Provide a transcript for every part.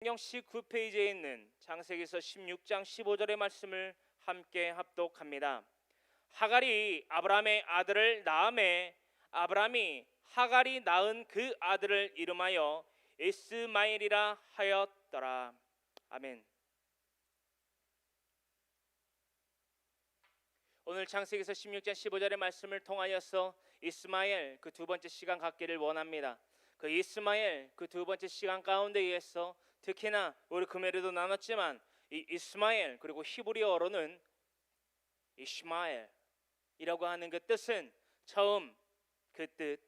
성경 19페이지에 있는 창세기서 16장 15절의 말씀을 함께 합독합니다. 하갈이 아브라함의 아들을 낳음에 아브라함이 하갈이 낳은 그 아들을 이름하여 이스마엘이라 하였더라. 아멘. 오늘 창세기서 16장 15절의 말씀을 통하여서 이스마엘 그 두 번째 시간 갖기를 원합니다. 그 이스마엘 그 두 번째 시간 가운데에서 특히나 우리 금요일에도 나눴지만 이 이스마엘 그리고 히브리어로는 이시마엘이라고 하는 그 뜻은 처음 그 뜻,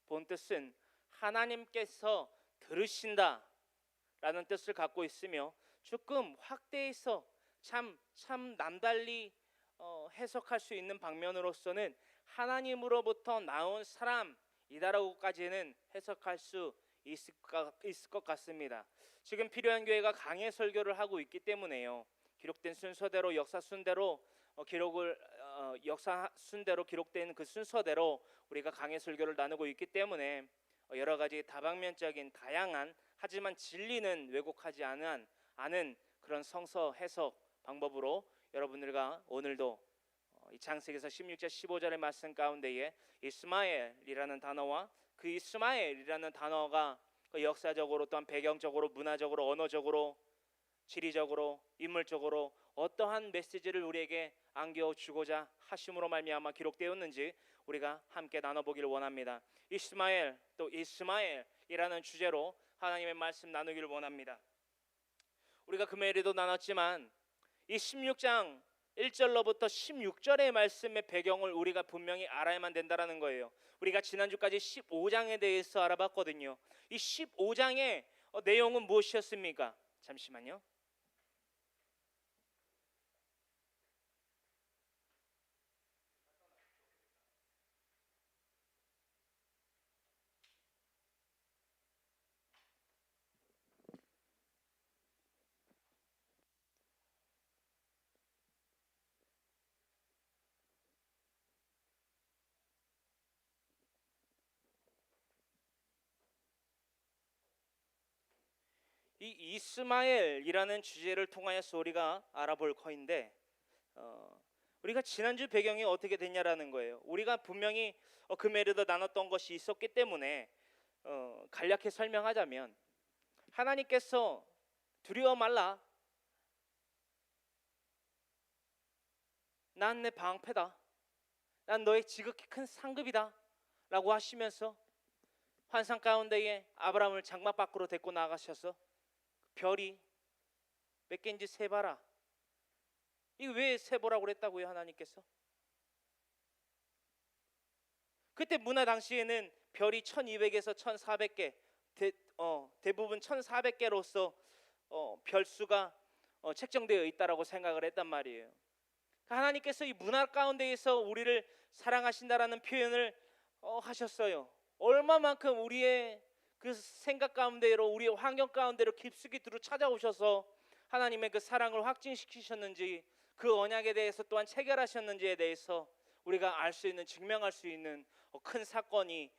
본 뜻은 하나님께서 들으신다 라는 뜻을 갖고 있으며 조금 확대해서 참 남달리 해석할 수 있는 방면으로서는 하나님으로부터 나온 사람이다라고까지는 해석할 수 있을 것 같습니다. 지금 필요한 교회가 강해 설교를 하고 있기 때문에요. 기록된 순서대로 역사 순대로 역사 순대로 기록된 그 순서대로 우리가 강해 설교를 나누고 있기 때문에 여러 가지 다방면적인 다양한 하지만 진리는 왜곡하지 않은 그런 성서 해석 방법으로 여러분들과 오늘도 이 창세기서 16절 15절의 말씀 가운데에 이스마엘이라는 단어와 그 이스마엘이라는 단어가 역사적으로 또한 배경적으로 문화적으로 언어적으로 지리적으로 인물적으로 어떠한 메시지를 우리에게 안겨주고자 하심으로 말미암아 기록되었는지 우리가 함께 나눠보기를 원합니다. 이스마엘 또 이스마엘이라는 주제로 하나님의 말씀 나누기를 원합니다. 우리가 금요일에도 나눴지만 이 16장 1절로부터 16절의 말씀의 배경을 우리가 분명히 알아야만 된다는 거예요. 우리가 지난주까지 15장에 대해서 알아봤거든요. 이 15장의 내용은 무엇이었습니까? 잠시만요. 이 이스마엘이라는 주제를 통하여서 우리가 알아볼 터인데 우리가 지난주 배경이 어떻게 됐냐라는 거예요. 우리가 분명히 금요일에도 나눴던 것이 있었기 때문에 간략히 설명하자면 하나님께서 두려워 말라 난 내 방패다 난 너의 지극히 큰 상급이다 라고 하시면서 환상 가운데에 아브라함을 장막 밖으로 데리고 나가셔서 별이 몇 개인지 세봐라. 이거 왜 세보라고 그랬다고요? 하나님께서 그때 문화 당시에는 별이 1200에서 1400개 대부분 1400개로서 별수가 책정되어 있다라고 생각을 했단 말이에요. 하나님께서 이 문화 가운데에서 우리를 사랑하신다라는 표현을 하셨어요. 얼마만큼 우리의 그 생각 가운데로 우리의 환경 가운데로 깊숙이 들어 찾아오셔서 하나님의 그 사랑을 확증시키셨는지 그 언약에 대해서 또한 체결하셨는지에 대해서 우리가 알 수 있는 증명할 수 있는 큰 사건이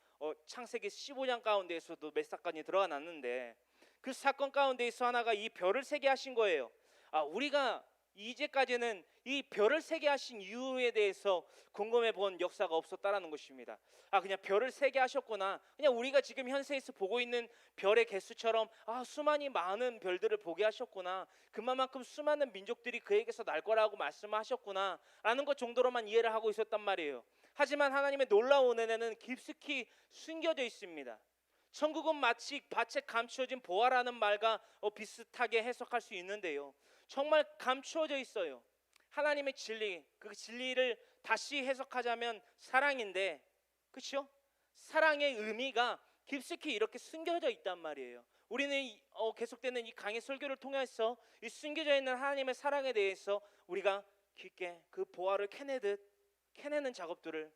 창세기 15장 가운데에서도 몇 사건이 들어가 놨는데 그 사건 가운데에서 하나가 이 별을 세게 하신 거예요. 우리가 이제까지는 이 별을 세게 하신 이유에 대해서 궁금해 본 역사가 없었다라는 것입니다. 그냥 별을 세게 하셨구나. 그냥 우리가 지금 현세에서 보고 있는 별의 개수처럼 수많이 많은 별들을 보게 하셨구나. 그만큼 수많은 민족들이 그에게서 날 거라고 말씀하셨구나 라는 것 정도로만 이해를 하고 있었단 말이에요. 하지만 하나님의 놀라운 은혜는 깊숙이 숨겨져 있습니다. 천국은 마치 밭에 감추어진 보화라는 말과 비슷하게 해석할 수 있는데요. 정말 감추어져 있어요. 하나님의 진리, 그 진리를 다시 해석하자면 사랑인데, 그렇죠? 사랑의 의미가 깊숙이 이렇게 숨겨져 있단 말이에요. 우리는 계속되는 이 강의 설교를 통해서 이 숨겨져 있는 하나님의 사랑에 대해서 우리가 깊게 그 보화를 캐내는 작업들을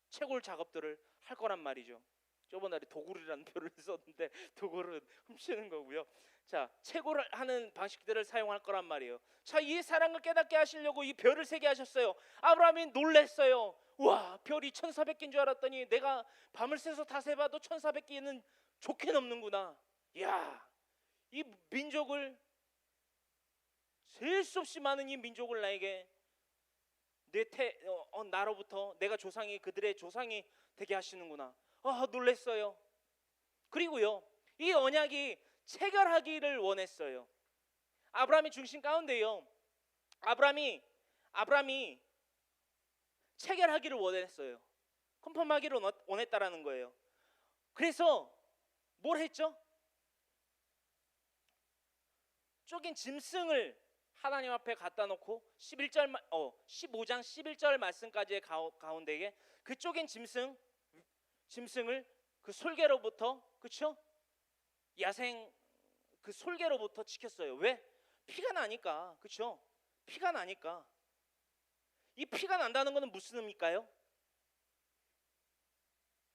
채굴 작업들을 할 거란 말이죠. 저번에 도굴이라는 표현을 썼는데 도굴은 훔치는 거고요. 자, 채굴을 하는 방식들을 사용할 거란 말이에요. 자, 이 사랑을 깨닫게 하시려고 이 별을 세게 하셨어요. 아브라함이 놀랬어요. 와, 별이 1400개인 줄 알았더니 내가 밤을 새서 다 세봐도 1400개는 좋게 넘는구나. 이야, 이 민족을, 셀 수 없이 많은 이 민족을 나에게 나로부터 내가 조상이 그들의 조상이 되게 하시는구나. 놀랬어요. 그리고요, 이 언약이 체결하기를 원했어요. 아브라함의 중심 가운데요, 아브라함이 체결하기를 원했어요. 컨펌하기를 원했다라는 거예요. 그래서 뭘 했죠? 쪼갠 짐승을 하나님 앞에 갖다 놓고 15장 11절 말씀까지의 가운데에 그 쪼갠 짐승을 그 솔개로부터, 그렇죠? 야생 그 솔개로부터 지켰어요. 왜? 피가 나니까. 그렇죠? 피가 나니까. 이 피가 난다는 것은 무슨 의미일까요?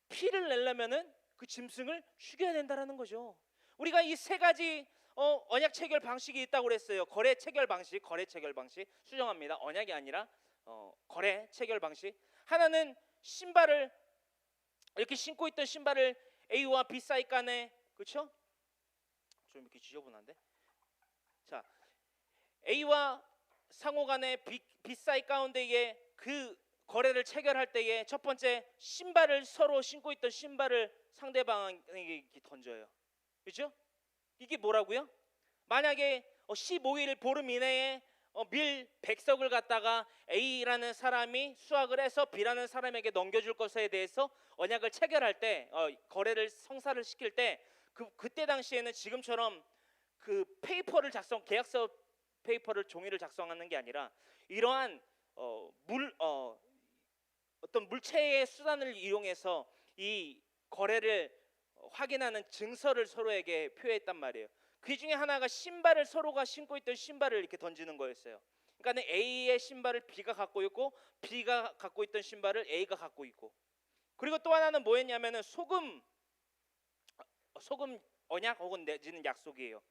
피를 내려면은 그 짐승을 죽여야 된다라는 거죠. 우리가 이 세 가지 언약 체결 방식이 있다고 그랬어요. 거래 체결 방식 수정합니다. 언약이 아니라 거래 체결 방식. 하나는 신발을, 이렇게 신고 있던 신발을 A와 B 사이 간에, 그렇죠? 좀 이렇게 지저분한데. 자, A와 상호 간의 B 사이 가운데에 그 거래를 체결할 때에 첫 번째, 신발을, 서로 신고 있던 신발을 상대방에게 던져요. 그렇죠? 이게 뭐라고요? 만약에 15일 보름 이내에 밀 100석을 갖다가 A라는 사람이 수확을 해서 B라는 사람에게 넘겨줄 것에 대해서 언약을 체결할 때, 거래를 성사를 시킬 때, 그때 당시에는 지금처럼 그 페이퍼를 계약서 페이퍼를, 종이를 작성하는 게 아니라 이러한 어떤 물체의 수단을 이용해서 이 거래를 확인하는 증서를 서로에게 표했단 말이에요. 그 중에 하나가 신발을, 서로가 신고 있던 신발을 이렇게 던지는 거였어요. 그러니까 A의 신발을 B가 갖고 있고, B가 갖고 있던 신발을 A가 갖고 있고. 그리고 또 하나는 뭐였냐면은 소금 언약 혹은 내지는 약속이에요.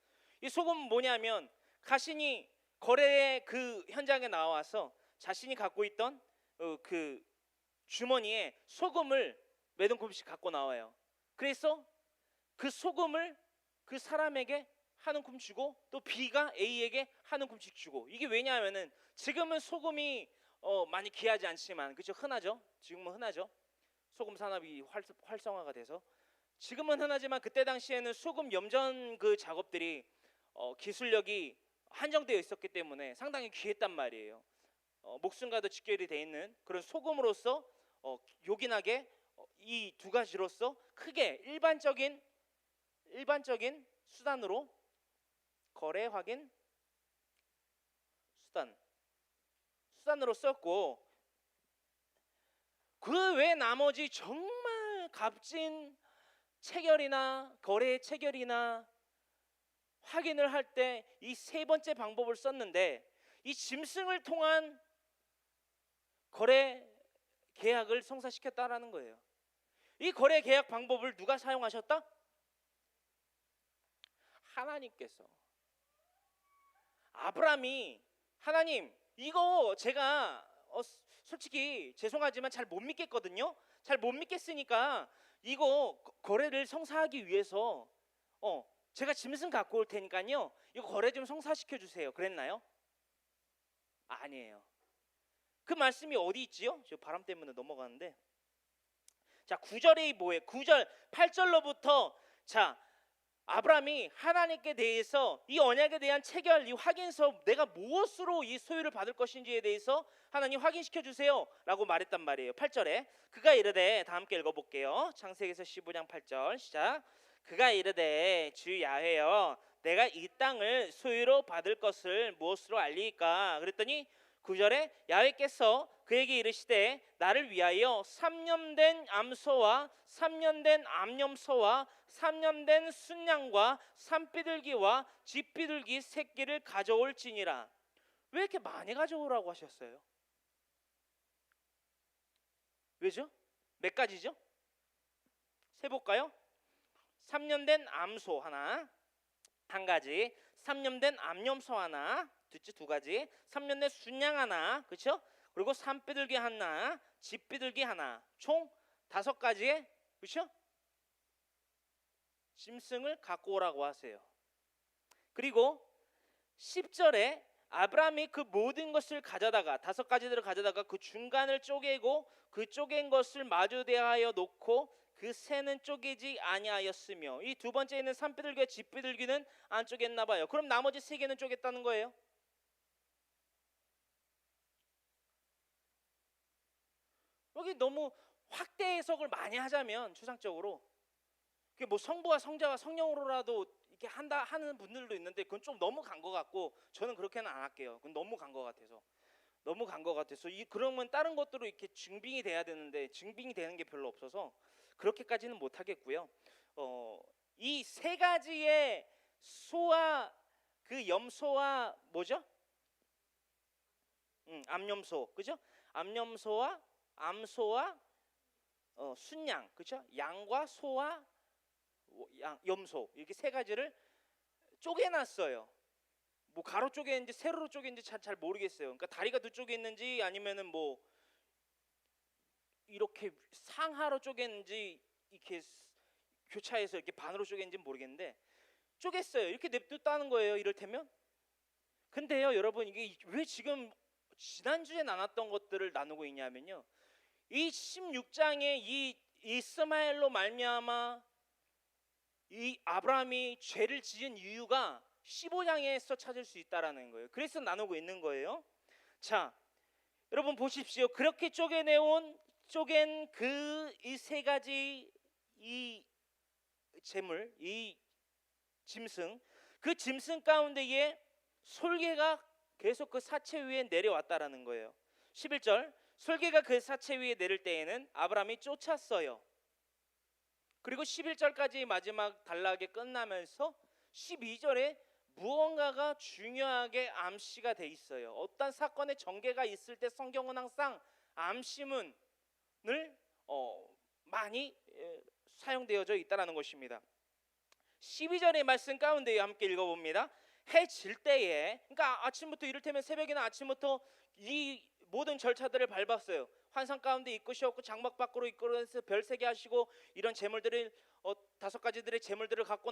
이 소금은 뭐냐면, 가신이 거래의 그 현장에 나와서 자신이 갖고 있던 그 주머니에 소금을 몇 움큼씩 갖고 나와요. 그래서 그 소금을 그 사람에게 한 움큼 주고, 또 B가 A에게 한 움큼씩 주고. 이게 왜냐하면은 지금은 소금이 많이 귀하지 않지만, 그죠? 흔하죠. 지금은 흔하죠. 소금 산업이 활성화가 돼서 지금은 흔하지만, 그때 당시에는 소금 염전 그 작업들이 기술력이 한정되어 있었기 때문에 상당히 귀했단 말이에요. 목숨과도 직결이 돼 있는 그런 소금으로서 요긴하게 이 두 가지로서 크게 일반적인 수단으로, 거래 확인 수단으로 썼고, 그 외 나머지 정말 값진 체결이나 거래 체결이나 확인을 할 때 이 세 번째 방법을 썼는데, 이 짐승을 통한 거래 계약을 성사시켰다라는 거예요. 이 거래 계약 방법을 누가 사용하셨다? 하나님께서. 아브라함이, 하나님, 이거 제가 솔직히 죄송하지만 잘 못 믿겠거든요. 잘 못 믿겠으니까 이거 거래를 성사하기 위해서 제가 짐승 갖고 올 테니까요, 이거 거래 좀 성사시켜 주세요. 그랬나요? 아니에요. 그 말씀이 어디 있지요? 저 바람 때문에 넘어가는데, 자, 9절이 뭐예요? 9절 8절로부터 자, 아브라함이 하나님께 대해서 이 언약에 대한 체결, 이 확인서, 내가 무엇으로 이 소유를 받을 것인지에 대해서 하나님 확인시켜 주세요 라고 말했단 말이에요. 8절에 그가 이르되, 다 함께 읽어볼게요. 창세기에서 15장 8절 시작. 그가 이르되, 주 야훼여, 내가 이 땅을 소유로 받을 것을 무엇으로 알리이까? 그랬더니 9절에 야훼께서 그에게 이르시되, 나를 위하여 3년 된 암소와 3년 된 암염소와 3년 된 순양과 산비둘기와 쥐비둘기 새끼를 가져올지니라. 왜 이렇게 많이 가져오라고 하셨어요? 왜죠? 몇 가지죠? 세볼까요? 3년 된 암소 하나, 한 가지. 3년 된 암염소 하나, 두 가지. 3년 된 순양 하나, 그렇죠? 그리고 산비둘기 하나, 쥐비둘기 하나, 총 5가지의, 그렇죠? 짐승을 갖고 오라고 하세요. 그리고 10절에 아브라함이 그 모든 것을 가져다가 5가지들을 가져다가 그 중간을 쪼개고 그 쪼갠 것을 마주 대하여 놓고 그 새는 쪼개지 아니하였으며, 이 두 번째 있는 산비둘기와 집비둘기는 안 쪼갰나 봐요. 그럼 나머지 3개는 쪼갰다는 거예요. 여기 너무 확대 해석을 많이 하자면 추상적으로 그게 뭐 성부와 성자와 성령으로라도 이렇게 한다 하는 분들도 있는데 그건 좀 너무 간 것 같고, 저는 그렇게는 안 할게요. 그건 너무 간 것 같아서. 이 그러면 다른 것들로 이렇게 증빙이 돼야 되는데 증빙이 되는 게 별로 없어서 그렇게까지는 못 하겠고요. 이 3가지의 소와 그 염소와 뭐죠? 암염소, 그죠? 암염소와 암소와 순양, 그죠? 양과 소와 염소, 이렇게 3가지를 쪼개놨어요. 뭐 가로 쪼개는지 세로로 쪼개는지 잘 모르겠어요. 그러니까 다리가 두 쪽에 있는지 아니면은 뭐 이렇게 상하로 쪼개는지 이렇게 교차해서 이렇게 반으로 쪼개는지 모르겠는데 쪼갰어요. 이렇게 냅뒀다는 거예요, 이를테면. 근데요, 여러분, 이게 왜 지금 지난주에 나눴던 것들을 나누고 있냐면요, 이 16장에 이 이스마엘로 말미암아 이 아브라함이 죄를 지은 이유가 15장에서 찾을 수 있다라는 거예요. 그래서 나누고 있는 거예요. 자, 여러분 보십시오. 그렇게 쪼갠 그 이 3가지 이 재물, 이 짐승, 그 짐승 가운데에 솔개가 계속 그 사체 위에 내려왔다라는 거예요. 11절, 솔개가 그 사체 위에 내릴 때에는 아브라함이 쫓았어요. 그리고 11절까지 마지막 단락에 끝나면서 12절에 무언가가 중요하게 암시가 돼 있어요. 어떤 사건의 전개가 있을 때 성경은 항상 암시문을 많이 사용되어져 있다는 것입니다. 12절의 말씀 가운데 함께 읽어봅니다. 해 질 때에, 그러니까 아침부터, 이를테면 새벽이나 아침부터 이 모든 절차들을 밟았어요. 환상 가운데 이끄셨고 장막 밖으로 이끌어서 별 3개 하시고 이런 재물들을 5가지들의 재물들을 갖고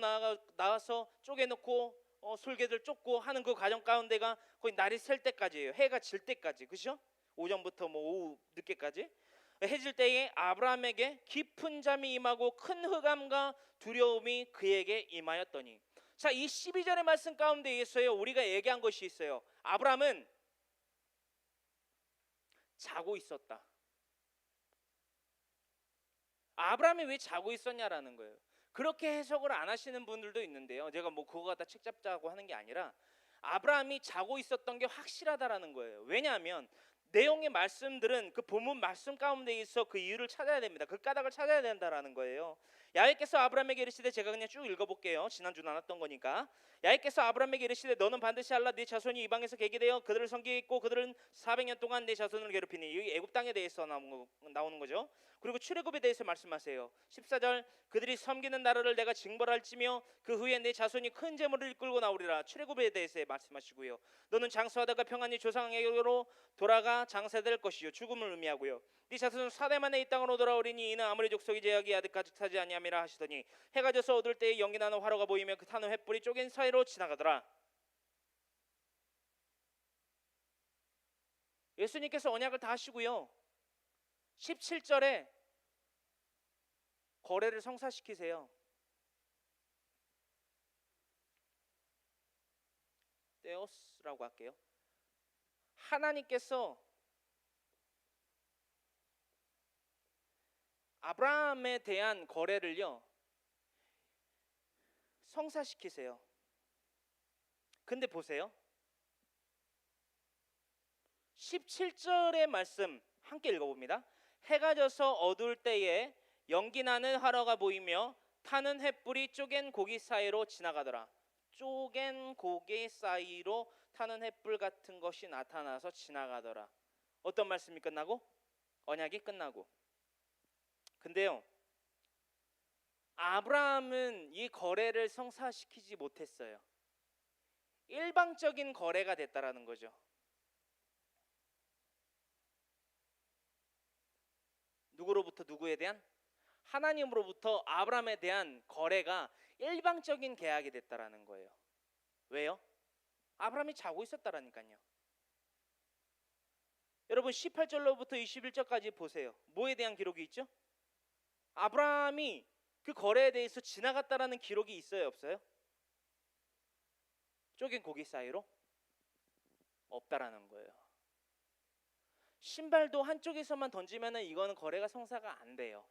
나와서 쪼개놓고 솔개들 쫓고 하는 그 과정 가운데가 거의 날이 셀 때까지예요. 해가 질 때까지, 그죠? 오전부터 뭐 오후 늦게까지. 해질 때에 아브라함에게 깊은 잠이 임하고 큰 흑암과 두려움이 그에게 임하였더니, 자, 이 12절의 말씀 가운데에서요, 우리가 얘기한 것이 있어요. 아브라함은 자고 있었다. 아브라함이 왜 자고 있었냐라는 거예요. 그렇게 해석을 안 하시는 분들도 있는데요, 제가 뭐 그거 갖다 책 잡자고 하는 게 아니라 아브라함이 자고 있었던 게 확실하다라는 거예요. 왜냐하면 내용의 말씀들은 그 본문 말씀 가운데 있어 그 이유를 찾아야 됩니다. 그 까닭을 찾아야 된다라는 거예요. 야훼께서 아브라함에게 이르시되, 제가 그냥 쭉 읽어볼게요. 지난주 나눴던 거니까. 야훼께서 아브라함에게 이르시되, 너는 반드시 알라. 네 자손이 이방에서 개게 되어 그들을 섬기겠고 그들은 400년 동안 네 자손을 괴롭히니. 여기 애굽 땅에 대해서 나오는 거죠. 그리고 출애굽에 대해서 말씀하세요. 14절, 그들이 섬기는 나라를 내가 징벌할지며 그 후에 내 자손이 큰 재물을 이끌고 나오리라. 출애굽에 대해서 말씀하시고요. 너는 장수하다가 평안히 조상에게로 돌아가 장사될 것이요, 죽음을 의미하고요. 네 자손은 4대 만에 이 땅으로 돌아오리니 이는 아무리 족속이 제약이 아득 가득하지 아니함이라 하시더니, 해가 져서 어두울 때에 연기 나는 화로가 보이며 그 타는 횃불이 쪼갠 사이로 지나가더라. 예수님께서 언약을 다 하시고요, 17절에 거래를 성사시키세요. 데오스라고 할게요. 하나님께서 아브라함에 대한 거래를요 성사시키세요. 근데 보세요, 17절의 말씀 함께 읽어봅니다. 해가 져서 어두울 때에 연기 나는 화로가 보이며 타는 횃불이 쪼갠 고기 사이로 지나가더라. 쪼갠 고기 사이로 타는 횃불 같은 것이 나타나서 지나가더라. 어떤 말씀이 끝나고? 언약이 끝나고. 근데요, 아브라함은 이 거래를 성사시키지 못했어요. 일방적인 거래가 됐다라는 거죠. 누구로부터 누구에 대한? 하나님으로부터 아브라함에 대한 거래가 일방적인 계약이 됐다라는 거예요. 왜요? 아브라함이 자고 있었다라니까요. 여러분 18절로부터 21절까지 보세요. 뭐에 대한 기록이 있죠? 아브라함이 그 거래에 대해서 지나갔다라는 기록이 있어요, 없어요? 쪼갠 고기 사이로? 없다라는 거예요. 신발도 한쪽에서만 던지면은 이거는 거래가 성사가 안 돼요.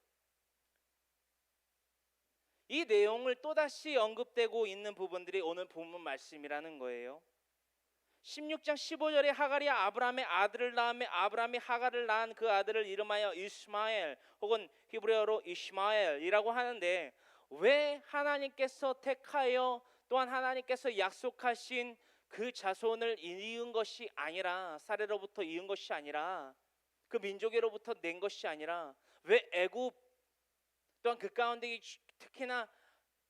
이 내용을 또다시 언급되고 있는 부분들이 오늘 본문 말씀이라는 거예요. 16장 15절에 하갈이 아브라함의 아들을 낳으며 아브라함이 하갈을 낳은 그 아들을 이름하여 이스마엘 혹은 히브리어로 이시마엘이라고 하는데, 왜 하나님께서 택하여 또한 하나님께서 약속하신 그 자손을 이은 것이 아니라, 사례로부터 이은 것이 아니라, 그 민족으로부터 낸 것이 아니라 왜 애굽 또한 그 가운데 특히나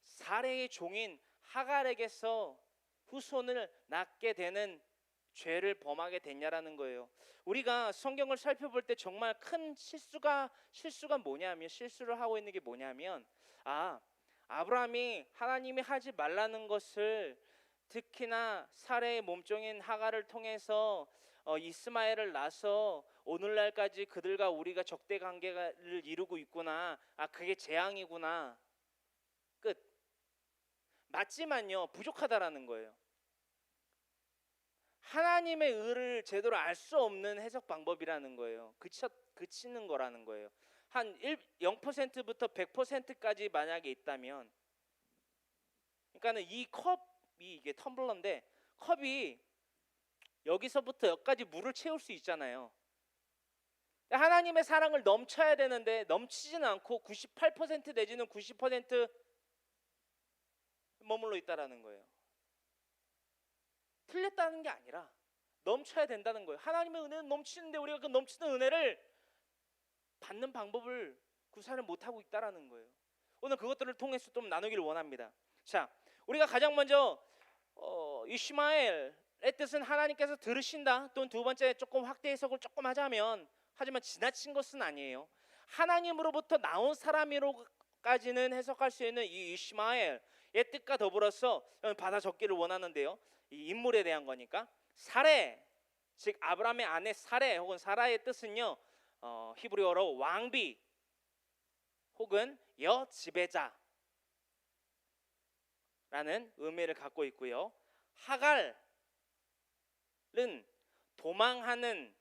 사례의 종인 하갈에게서 후손을 낳게 되는 죄를 범하게 됐냐라는 거예요. 우리가 성경을 살펴볼 때 정말 큰 실수가 뭐냐면, 실수를 하고 있는 게 뭐냐면, 아브라함이 하나님이 하지 말라는 것을 특히나 사례의 몸종인 하갈을 통해서 이스마엘을 낳아서 오늘날까지 그들과 우리가 적대 관계를 이루고 있구나, 그게 재앙이구나, 끝. 맞지만요, 부족하다라는 거예요. 하나님의 의를 제대로 알 수 없는 해석 방법이라는 거예요. 그치는 거라는 거예요. 한 0%부터 100%까지 만약에 있다면, 그러니까는 이 컵이, 이게 텀블러인데 컵이 여기서부터 여기까지 물을 채울 수 있잖아요. 하나님의 사랑을 넘쳐야 되는데 넘치지는 않고 98% 내지는 90% 머물러 있다라는 거예요. 틀렸다는 게 아니라 넘쳐야 된다는 거예요. 하나님의 은혜는 넘치는데 우리가 그 넘치는 은혜를 받는 방법을 구사를 못하고 있다라는 거예요. 오늘 그것들을 통해서 좀 나누기를 원합니다. 자, 우리가 가장 먼저 이시마엘의 뜻은 하나님께서 들으신다, 또는 두 번째 조금 확대 해석을 조금 하자면, 하지만 지나친 것은 아니에요. 하나님으로부터 나온 사람으로까지는 해석할 수 있는 이 이시마엘의 뜻과 더불어서 받아 적기를 원하는데요, 이 인물에 대한 거니까 사레, 즉 아브라함의 아내 사레 혹은 사라의 뜻은요, 히브리어로 왕비 혹은 여지배자라는 의미를 갖고 있고요. 하갈은 도망하는,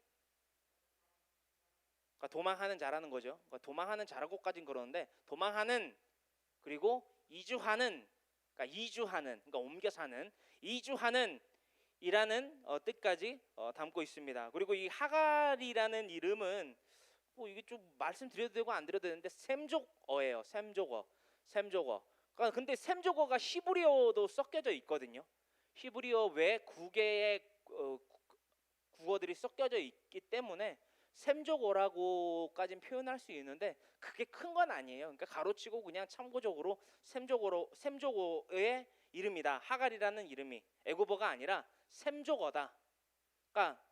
도망하는 자라는 거죠. 도망하는 자라고까지는 그러는데, 도망하는, 그리고 이주하는, 그러니까 옮겨 사는, 이주하는 이라는 뜻까지 담고 있습니다. 그리고 이 하갈이라는 이름은 이게 좀 말씀드려도 되고 안 드려도 되는데 셈족어예요. 셈족어. 근데 셈족어가 히브리어도 섞여져 있거든요. 히브리어 외 9개의 국어들이 섞여져 있기 때문에 셈족어라고까지는 표현할 수 있는데 그게 큰 건 아니에요. 그러니까 가로치고 그냥 참고적으로 셈족어의 이름이다. 하갈이라는 이름이 애굽어가 아니라 셈족어다. 그러니까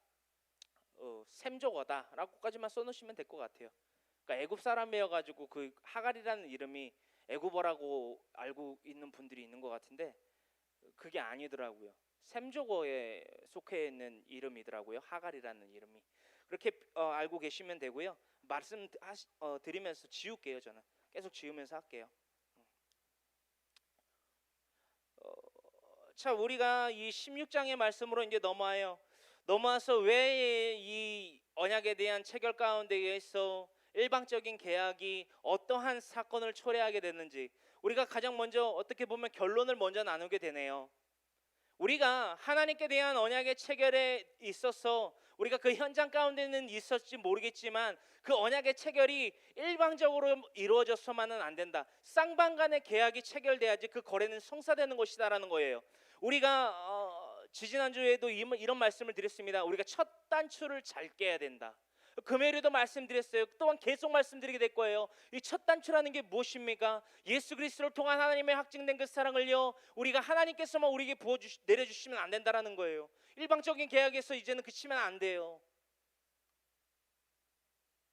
셈족어다라고까지만 써놓으시면 될 것 같아요. 그러니까 애굽 사람이어가지고 그 하갈이라는 이름이 애굽어라고 알고 있는 분들이 있는 것 같은데 그게 아니더라고요. 셈족어에 속해 있는 이름이더라고요. 하갈이라는 이름이. 그렇게 알고 계시면 되고요. 말씀 드리면서 지울게요. 저는 계속 지우면서 할게요. 자, 우리가 이 16장의 말씀으로 이제 넘어와서 왜 이 언약에 대한 체결 가운데에서 일방적인 계약이 어떠한 사건을 초래하게 됐는지, 우리가 가장 먼저 어떻게 보면 결론을 먼저 나누게 되네요. 우리가 하나님께 대한 언약의 체결에 있어서 우리가 그 현장 가운데는 있었지 모르겠지만 그 언약의 체결이 일방적으로 이루어져서만은 안 된다. 쌍방간의 계약이 체결돼야지 그 거래는 성사되는 것이다라는 거예요. 우리가 지지난주에도 이런 말씀을 드렸습니다. 우리가 첫 단추를 잘 깨야 된다. 금요일에도 말씀드렸어요. 또한 계속 말씀드리게 될 거예요. 이 첫 단추라는 게 무엇입니까? 예수 그리스도를 통한 하나님의 확증된 그 사랑을요, 우리가 하나님께서만 우리에게 내려주시면 안 된다라는 거예요. 일방적인 계약에서 이제는 그치면 안 돼요.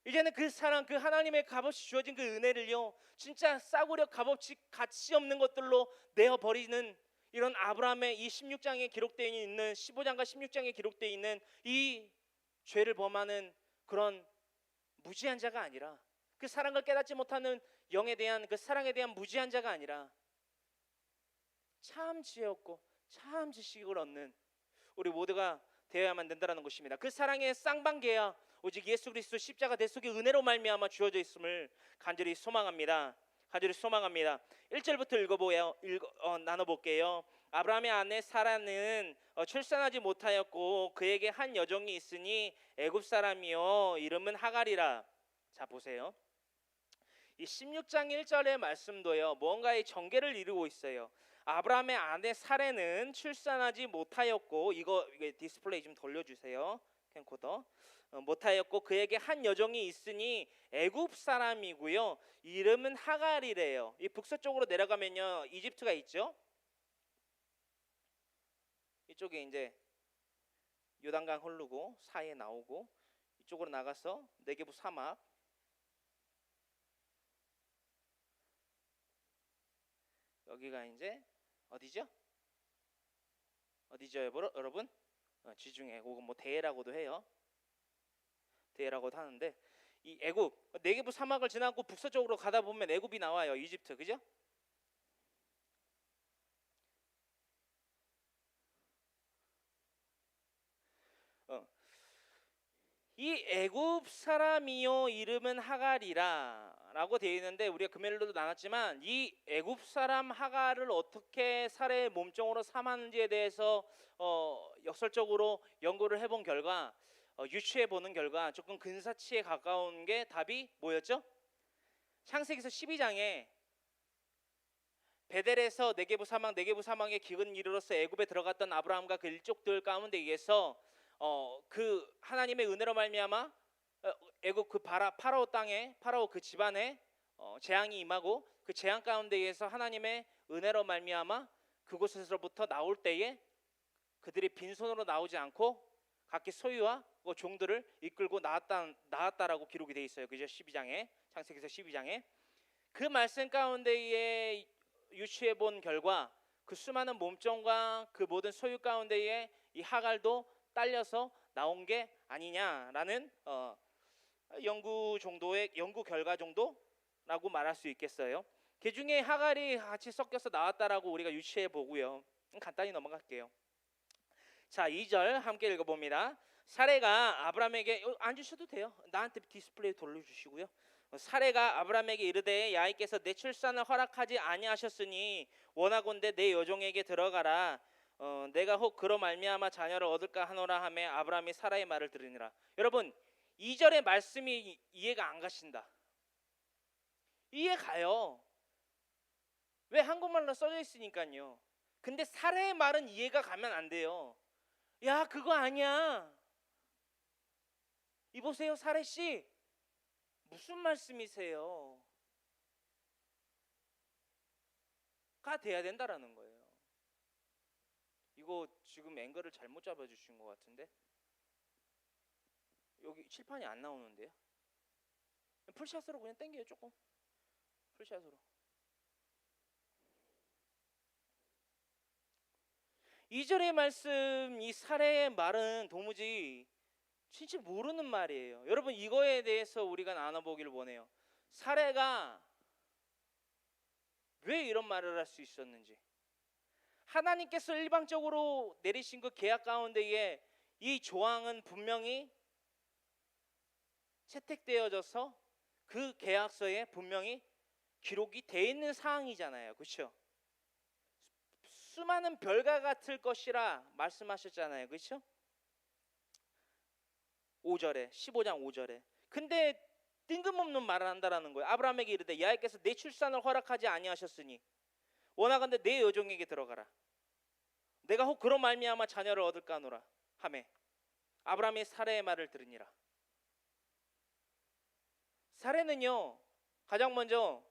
이제는 그 사랑, 그 하나님의 값없이 주어진 그 은혜를요, 진짜 싸구려 값없이 가치 없는 것들로 내어버리는 이런 아브라함의 이 16장에 기록되어 있는 15장과 16장에 기록되어 있는 이 죄를 범하는 그런 무지한 자가 아니라, 그 사랑을 깨닫지 못하는 영에 대한 그 사랑에 대한 무지한 자가 아니라 참 지혜 없고 참 지식을 얻는 우리 모두가 되어야만 된다는 것입니다. 그 사랑의 쌍방계야 오직 예수 그리스도 십자가 대속의 은혜로 말미암아 주어져 있음을 간절히 소망합니다. 간절히 소망합니다. 1절부터 나눠볼게요. 아브라함의 아내 사라는 출산하지 못하였고 그에게 한 여종이 있으니 애굽 사람이요 이름은 하갈이라. 자 보세요. 이 16장 1절의 말씀도요 뭔가의 전개를 이루고 있어요. 아브라함의 아내 사레는 출산하지 못하였고, 이거 디스플레이 좀 돌려주세요. 캠코더. 못하였고 그에게 한 여종이 있으니 애굽 사람이고요 이름은 하갈이래요. 이 북서쪽으로 내려가면요 이집트가 있죠. 이쪽에 이제 요단강 흐르고 사이에 나오고, 이쪽으로 나가서 네게부 사막, 여기가 이제 어디죠? 어디죠 여러분? 지중해, 혹은 뭐 대해라고도 해요. 대해라고도 하는데, 이 애굽 네게부 사막을 지나고 북서쪽으로 가다 보면 애굽이 나와요. 이집트, 그죠? 이 애굽 사람이요 이름은 하갈이라 라고 되어 있는데, 우리가 금요일로도 나눴지만 이 애굽 사람 하갈을 어떻게 사례의 몸종으로 삼았는지에 대해서 역설적으로 연구를 해본 결과, 유추해 보는 결과 조금 근사치에 가까운 게 답이 뭐였죠? 창세기서 12장에 베델에서 네게부 사막의 기근 이르러서 애굽에 들어갔던 아브라함과 그 일족들 가운데 의해서 그 하나님의 은혜로 말미암아 애굽 그 파라오 땅에, 파라오 그 집안에 재앙이 임하고, 그 재앙 가운데 의해서 하나님의 은혜로 말미암아 그곳에서부터 나올 때에 그들이 빈손으로 나오지 않고 각기 소유와 종들을 이끌고 나왔다라고 기록이 되어 있어요. 그죠? 12장에, 창세기서 12장에 그 말씀 가운데에 유추해 본 결과 그 수많은 몸종과 그 모든 소유 가운데에 이 하갈도 딸려서 나온 게 아니냐라는 연구 결과 정도라고 말할 수 있겠어요. 그 중에 하갈이 같이 섞여서 나왔다라고 우리가 유추해 보고요. 간단히 넘어갈게요. 자 2절 함께 읽어봅니다. 사레가 아브라함에게, 앉으셔도 돼요. 나한테 디스플레이 돌려주시고요. 사레가 아브라함에게 이르되 야훼께서 내 출산을 허락하지 아니하셨으니 원하건대 내 여종에게 들어가라. 내가 혹 그로 말미암아 자녀를 얻을까 하노라 하며 아브라함이 사라의 말을 들으니라. 여러분 2절의 말씀이 이해가 안 가신다. 이해 가요. 왜? 한국말로 써져 있으니까요. 근데 사라의 말은 이해가 가면 안 돼요. 야 그거 아니야. 이보세요 사레씨, 무슨 말씀이세요? 가 돼야 된다라는 거예요. 이거 지금 앵글을 잘못 잡아주신 것 같은데 여기 칠판이 안 나오는데요. 풀샷으로 그냥 당겨요. 조금 풀샷으로. 2절의 말씀, 이 사례의 말은 도무지 진짜 모르는 말이에요. 여러분 이거에 대해서 우리가 나눠보기를 원해요. 사례가 왜 이런 말을 할 수 있었는지, 하나님께서 일방적으로 내리신 그 계약 가운데에 이 조항은 분명히 채택되어져서 그 계약서에 분명히 기록이 돼 있는 사항이잖아요. 그렇죠? 수많은 별과 같을 것이라 말씀하셨잖아요. 그렇죠? 5절에 15장 5절에. 근데 뜬금없는 말을 한다라는 거예요. 아브라함에게 이르되 야훼께서 내 출산을 허락하지 아니하셨으니 원하건대 내 여종에게 들어가라. 내가 혹 그로 말미암아 자녀를 얻을까 하노라 하매 아브라함이 사레의 말을 들으니라. 사레는요 가장 먼저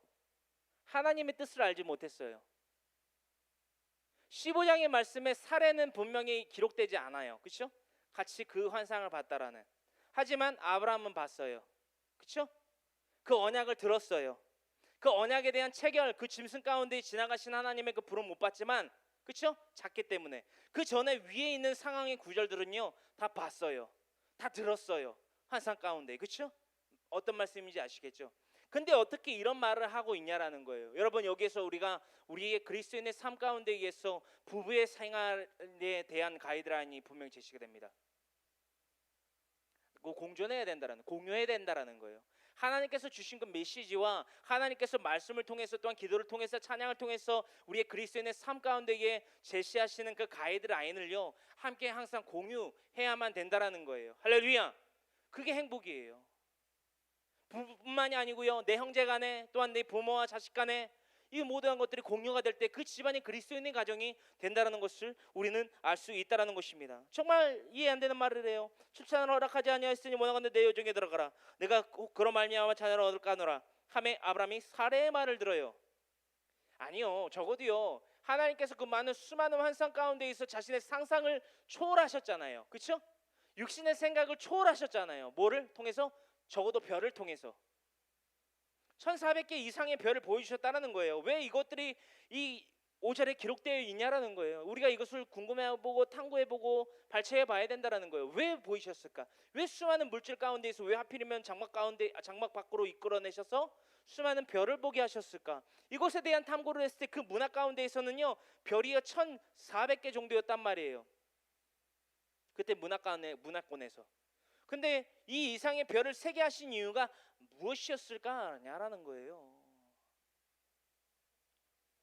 하나님의 뜻을 알지 못했어요. 15장의 말씀에 사레는 분명히 기록되지 않아요. 그렇죠? 같이 그 환상을 봤다라는. 하지만 아브라함은 봤어요. 그렇죠? 그 언약을 들었어요. 그 언약에 대한 체결, 그 짐승 가운데 지나가신 하나님의 그 부름 못 받지만 그렇죠? 작기 때문에. 그 전에 위에 있는 상황의 구절들은요 다 봤어요. 다 들었어요. 환상 가운데. 그렇죠? 어떤 말씀인지 아시겠죠? 근데 어떻게 이런 말을 하고 있냐라는 거예요. 여러분, 여기에서 우리가 우리의 그리스도인의 삶 가운데에서 부부의 생활에 대한 가이드라인이 분명히 제시가 됩니다. 공존해야 된다라는, 공유해야 된다라는 거예요. 하나님께서 주신 그 메시지와 하나님께서 말씀을 통해서 또한 기도를 통해서 찬양을 통해서 우리의 그리스도인의 삶 가운데에 제시하시는 그 가이드라인을요 함께 항상 공유해야만 된다라는 거예요. 할렐루야. 그게 행복이에요. 부부뿐만이 아니고요, 내 형제 간에 또한 내 부모와 자식 간에 이 모든 것들이 공유가 될 때 그 집안이 그리스도인의 가정이 된다는 것을 우리는 알 수 있다는 것입니다. 정말 이해 안 되는 말을 해요. 출산을 허락하지 아니하였으니 원하건대 내 여정에 들어가라. 내가 꼭 그런 말미암아 자녀를 얻을까 하노라 하매 아브라함이 사례의 말을 들어요. 아니요, 적어도요 하나님께서 그 많은 수많은 환상 가운데에서 자신의 상상을 초월하셨잖아요. 그렇죠? 육신의 생각을 초월하셨잖아요. 뭐를 통해서? 적어도 별을 통해서 1400개 이상의 별을 보여주셨다는 거예요. 왜 이것들이 이 5절에 기록되어 있냐라는 거예요. 우리가 이것을 궁금해보고 탐구해보고 발췌해봐야 된다는 거예요. 왜 보이셨을까? 왜 수많은 물질 가운데에서 왜 하필이면 장막 밖으로 이끌어내셔서 수많은 별을 보게 하셨을까? 이것에 대한 탐구를 했을 때 그 문화 가운데에서는요 별이 1400개 정도였단 말이에요. 그때 문화권에서. 근데 이 이상의 별을 세게 하신 이유가 무엇이었을까냐라는 거예요.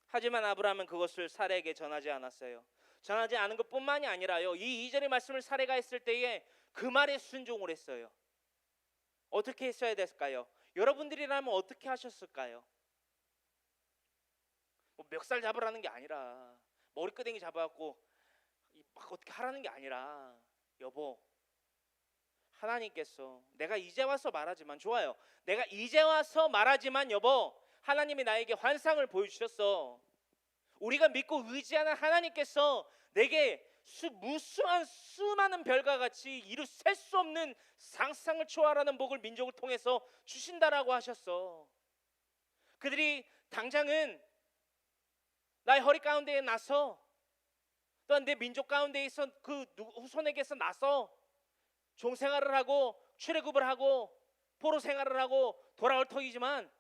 하지만 아브라함은 그것을 사례에게 전하지 않았어요. 전하지 않은 것뿐만이 아니라요, 이 2절의 말씀을 사례가 했을 때에 그 말에 순종을 했어요. 어떻게 했어야 됐을까요? 여러분들이라면 어떻게 하셨을까요? 뭐 멱살 잡으라는 게 아니라, 머리끄댕이 잡아갖고 막 어떻게 하라는 게 아니라, 여보, 하나님께서 내가 이제 와서 말하지만, 좋아요, 내가 이제 와서 말하지만 여보, 하나님이 나에게 환상을 보여주셨어. 우리가 믿고 의지하는 하나님께서 내게 무수한 수많은 별과 같이 이루 셀 수 없는 상상을 초월하는 복을 민족을 통해서 주신다라고 하셨어. 그들이 당장은 나의 허리 가운데에 나서, 또한 내 민족 가운데에서 그 후손에게서 나서 종생활을 하고 출애굽을 하고 포로 생활을 하고 돌아올 터이지만,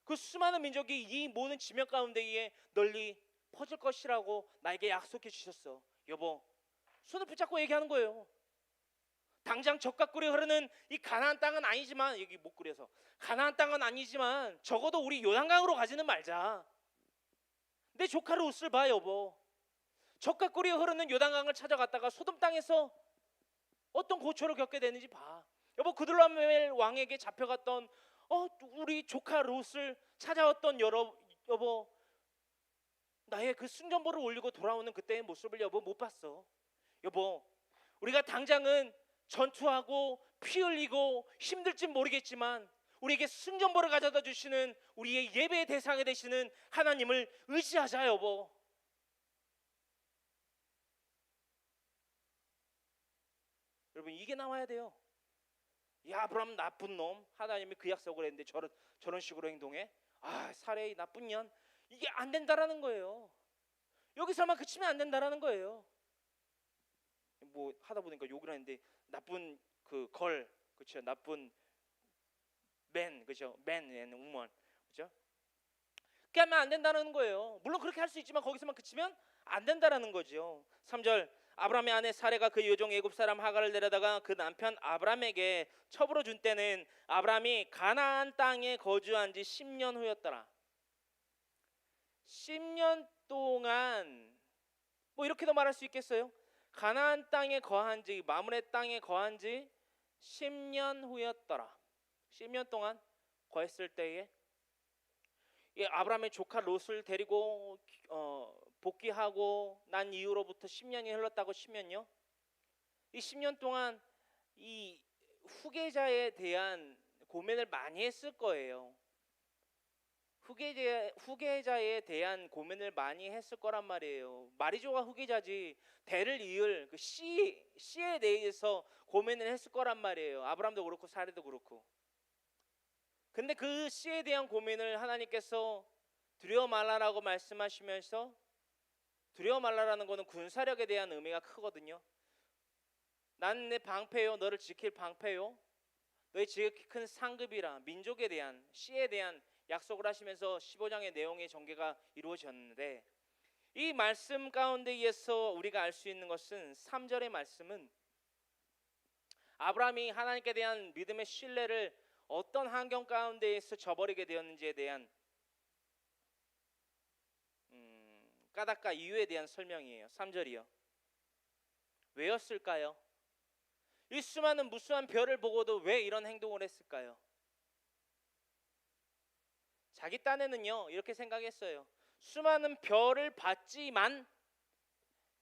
그 수많은 민족이 이 모든 지명 가운데에 널리 퍼질 것이라고 나에게 약속해 주셨어. 여보, 손을 붙잡고 얘기하는 거예요. 당장 젖과 꿀이 흐르는 이 가나안 땅은 아니지만, 여기 못 그려서 가나안 땅은 아니지만 적어도 우리 요단강으로 가지는 말자. 내 조카 롯을 봐 여보. 젖과 꿀이 흐르는 요단강을 찾아갔다가 소돔 땅에서 어떤 고초를 겪게 되는지 봐. 여보, 그들라멜 왕에게 잡혀갔던 우리 조카 롯을 찾아왔던 여보, 나의 그 승전보를 올리고 돌아오는 그때의 모습을 여보 못 봤어. 여보, 우리가 당장은 전투하고 피 흘리고 힘들진 모르겠지만 우리에게 승전보를 가져다 주시는 우리의 예배의 대상이 되시는 하나님을 의지하자 여보. 여러분, 이게 나와야 돼요. 야, 아브라함 나쁜 놈, 하나님이 그 약속을 했는데 저런 식으로 행동해? 사례의 나쁜 년. 이게 안 된다라는 거예요. 여기서만 그치면 안 된다라는 거예요. 뭐 하다 보니까 욕을 하는데, 나쁜 그 걸, 그렇죠? 나쁜 맨, 그렇죠? 맨 and woman, 그렇죠? 그렇게 하면 안 된다는 거예요. 물론 그렇게 할 수 있지만 거기서만 그치면 안 된다라는 거죠. 3절, 아브라함의 아내 사레가 그 여종 애굽 사람 하갈을 데려다가 그 남편 아브라함에게 첩으로 준 때는 아브라함이 가나안 땅에 거주한 지 10년 후였더라. 10년 동안, 뭐 이렇게도 말할 수 있겠어요? 가나안 땅에 거한 지, 마므레 땅에 거한 지 10년 후였더라. 10년 동안 거했을 때에 아브라함의 조카 롯을 데리고 복귀하고 난 이후로부터 10년이 흘렀다고 치면요, 이 10년 동안 이 후계자에 대한 고민을 많이 했을 거예요. 후계자에 대한 고민을 많이 했을 거란 말이에요. 마리조가 후계자지 대를 이을 그 씨에 대해서 고민을 했을 거란 말이에요. 아브라함도 그렇고 사례도 그렇고. 근데 그 씨에 대한 고민을 하나님께서 두려워 말라라고 말씀하시면서 두려워 말라라는 것은 군사력에 대한 의미가 크거든요. 나는 내 방패요, 너를 지킬 방패요. 너희 지극히 큰 상급이라, 민족에 대한, 씨에 대한 약속을 하시면서 15장의 내용의 전개가 이루어졌는데, 이 말씀 가운데에서 우리가 알 수 있는 것은 3절의 말씀은 아브라함이 하나님께 대한 믿음의 신뢰를 어떤 환경 가운데에서 저버리게 되었는지에 대한 까닭과 이유에 대한 설명이에요. 3절이요. 왜였을까요? 이 수많은 무수한 별을 보고도 왜 이런 행동을 했을까요? 자기 딴에는요 이렇게 생각했어요. 수많은 별을 봤지만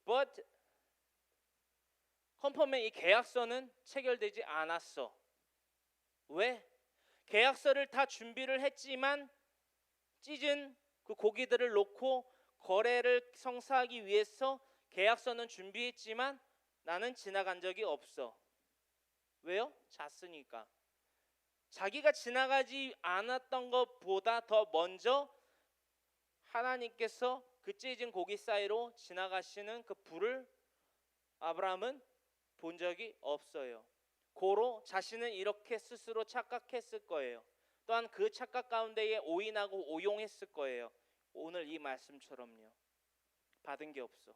but 컨펌의 이 계약서는 체결되지 않았어. 왜? 계약서를 다 준비를 했지만 찢은 그 고기들을 놓고 거래를 성사하기 위해서 계약서는 준비했지만 나는 지나간 적이 없어. 왜요? 잤으니까. 자기가 지나가지 않았던 것보다 더 먼저 하나님께서 그 찢은 고기 사이로 지나가시는 그 불을 아브라함은 본 적이 없어요. 고로 자신은 이렇게 스스로 착각했을 거예요. 또한 그 착각 가운데에 오인하고 오용했을 거예요. 오늘 이 말씀처럼요. 받은 게 없어.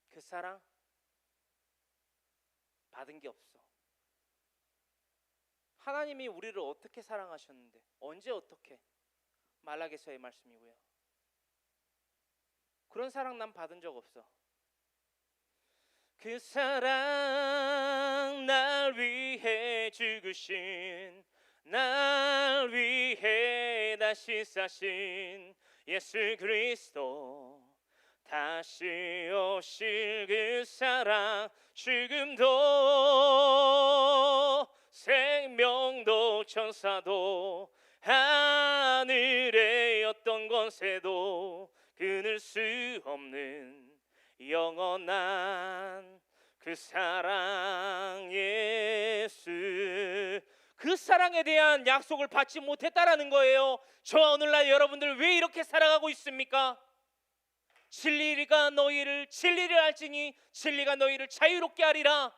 그 사랑 받은 게 없어. 하나님이 우리를 어떻게 사랑하셨는데, 언제 어떻게? 말라기서의 말씀이고요. 그런 사랑 난 받은 적 없어. 그 사랑 날 위해 죽으신, 날 위해 다시 사신 예수 그리스도, 다시 오실 그 사랑, 죽음도 생명도 천사도 하늘의 어떤 권세도 끊을 수 없는 영원한 그 사랑 예수, 그 사랑에 대한 약속을 받지 못했다라는 거예요. 저와 오늘날 여러분들 왜 이렇게 살아가고 있습니까? 진리가 너희를 진리를 알지니 진리가 너희를 자유롭게 하리라.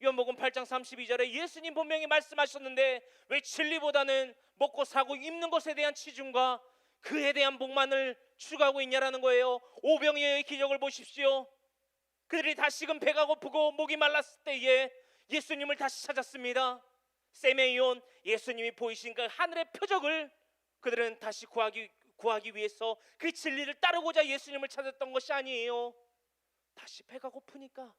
요한복음 8장 32절에 예수님 분명히 말씀하셨는데 왜 진리보다는 먹고 사고 입는 것에 대한 치중과 그에 대한 복만을 추구하고 있냐라는 거예요. 오병이어의 기적을 보십시오. 그들이 다시금 배가 고프고 목이 말랐을 때에 예수님을 다시 찾았습니다. 세메이온, 예수님이 보이신 그 하늘의 표적을 그들은 다시 구하기 위해서 그 진리를 따르고자 예수님을 찾았던 것이 아니에요. 다시 배가 고프니까,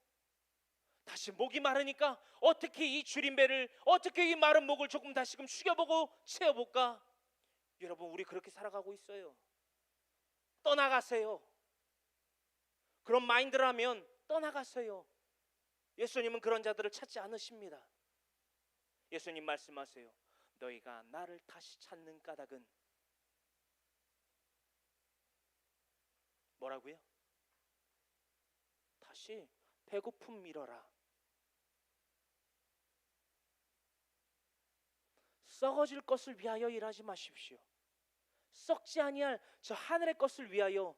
다시 목이 마르니까 어떻게 이 줄인 배를, 어떻게 이 마른 목을 조금 다시금 숙여보고 채워볼까? 여러분, 우리 그렇게 살아가고 있어요. 떠나가세요. 그런 마인드라면 떠나가세요. 예수님은 그런 자들을 찾지 않으십니다. 예수님 말씀하세요. 너희가 나를 다시 찾는 까닭은 뭐라고요? 다시 배고픔 밀어라. 썩어질 것을 위하여 일하지 마십시오. 썩지 아니할 저 하늘의 것을 위하여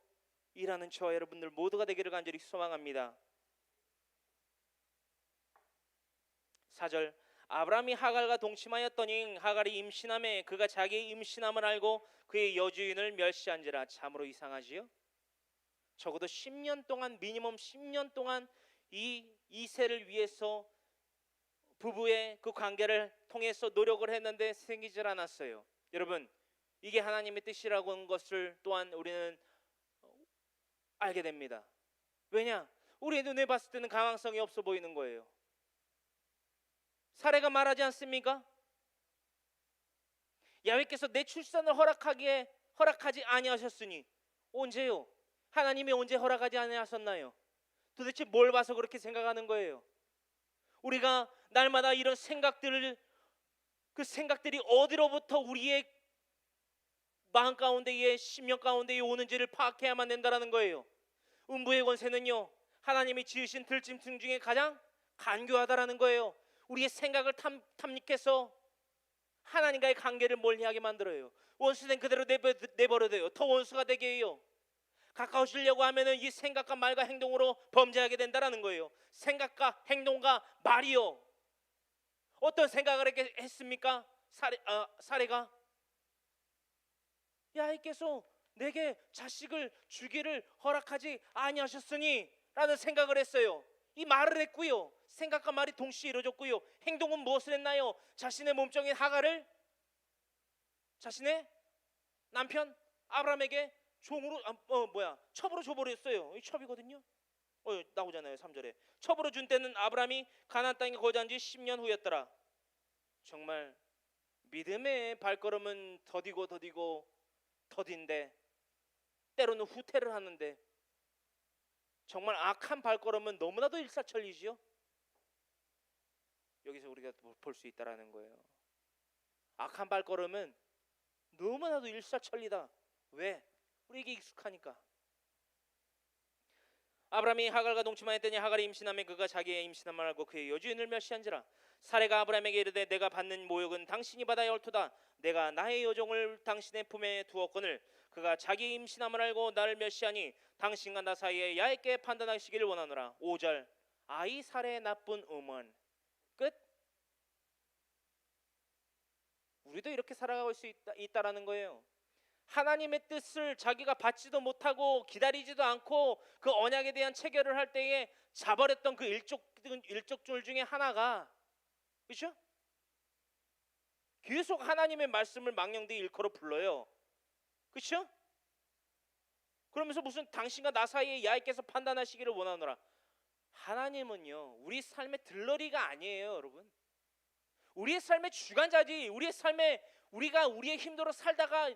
일하는 저와 여러분들 모두가 되기를 간절히 소망합니다. 4절, 아브라함이 하갈과 동침하였더니 하갈이 임신함에 그가 자기의 임신함을 알고 그의 여주인을 멸시한지라. 참으로 이상하지요? 적어도 10년 동안, 미니멈 10년 동안 이 이세를 위해서 부부의 그 관계를 통해서 노력을 했는데 생기질 않았어요. 여러분, 이게 하나님의 뜻이라고 하는 것을 또한 우리는 알게 됩니다. 왜냐? 우리의 눈에 봤을 때는 가망성이 없어 보이는 거예요. 사례가 말하지 않습니까? 야훼께서 내 출산을 허락하지 아니하셨으니 언제요? 하나님이 언제 허락하지 아니하셨나요? 도대체 뭘 봐서 그렇게 생각하는 거예요? 우리가 날마다 이런 생각들을, 그 생각들이 어디로부터 우리의 마음 가운데에, 심령 가운데에 오는지를 파악해야만 된다는 거예요. 음부의 권세는요, 하나님이 지으신 들짐승 중에 가장 간교하다라는 거예요. 우리의 생각을 탐닉해서 하나님과의 관계를 멀리하게 만들어요. 원수된 그대로 내버려둬요. 더 원수가 되게 해요. 가까워지려고 하면은 이 생각과 말과 행동으로 범죄하게 된다라는 거예요. 생각과 행동과 말이요. 어떤 생각을 했습니까? 사례가 야훼께서 내게 자식을 주기를 허락하지 아니하셨으니 라는 생각을 했어요. 이 말을 했고요. 생각과 말이 동시에 이루어졌고요. 행동은 무엇을 했나요? 자신의 몸종인 하갈을 자신의 남편 아브라함에게 종으로 첩으로 줘버렸어요. 이 첩이거든요. 나오잖아요. 3절에 첩으로 준 때는 아브라함이 가나안 땅에 거주한 지 10년 후였더라. 정말 믿음의 발걸음은 더디고 더딘데 때로는 후퇴를 하는데 정말 악한 발걸음은 너무나도 일사천리지요. 여기서 우리가 볼 수 있다라는 거예요. 악한 발걸음은 너무나도 일사천리다. 왜? 우리에게 익숙하니까. 아브라함이 하갈과 동침하였더니 하갈이 임신하며 그가 자기의 임신함을 알고 그의 여주인을 멸시한지라. 사레가 아브라함에게 이르되 내가 받는 모욕은 당신이 받아야 옳도다. 내가 나의 여종을 당신의 품에 두었거늘 그가 자기 임신함을 알고 나를 멸시하니 당신과 나 사이에 야훼께 판단하시기를 원하노라. 5절 아이 사레의 나쁜 음원 끝. 우리도 이렇게 살아갈 수 있다라는 거예요. 하나님의 뜻을 자기가 받지도 못하고 기다리지도 않고 그 언약에 대한 체결을 할 때에 자버렸던 그 일족줄 중에 하나가, 그렇죠? 계속 하나님의 말씀을 망령되이 일컬어 불러요. 그렇죠? 그러면서 무슨 당신과 나 사이에 야훼께서 판단하시기를 원하노라. 하나님은요 우리 삶의 들러리가 아니에요, 여러분. 우리의 삶의 주관자지. 우리의 삶에 우리가 우리의 힘대로 살다가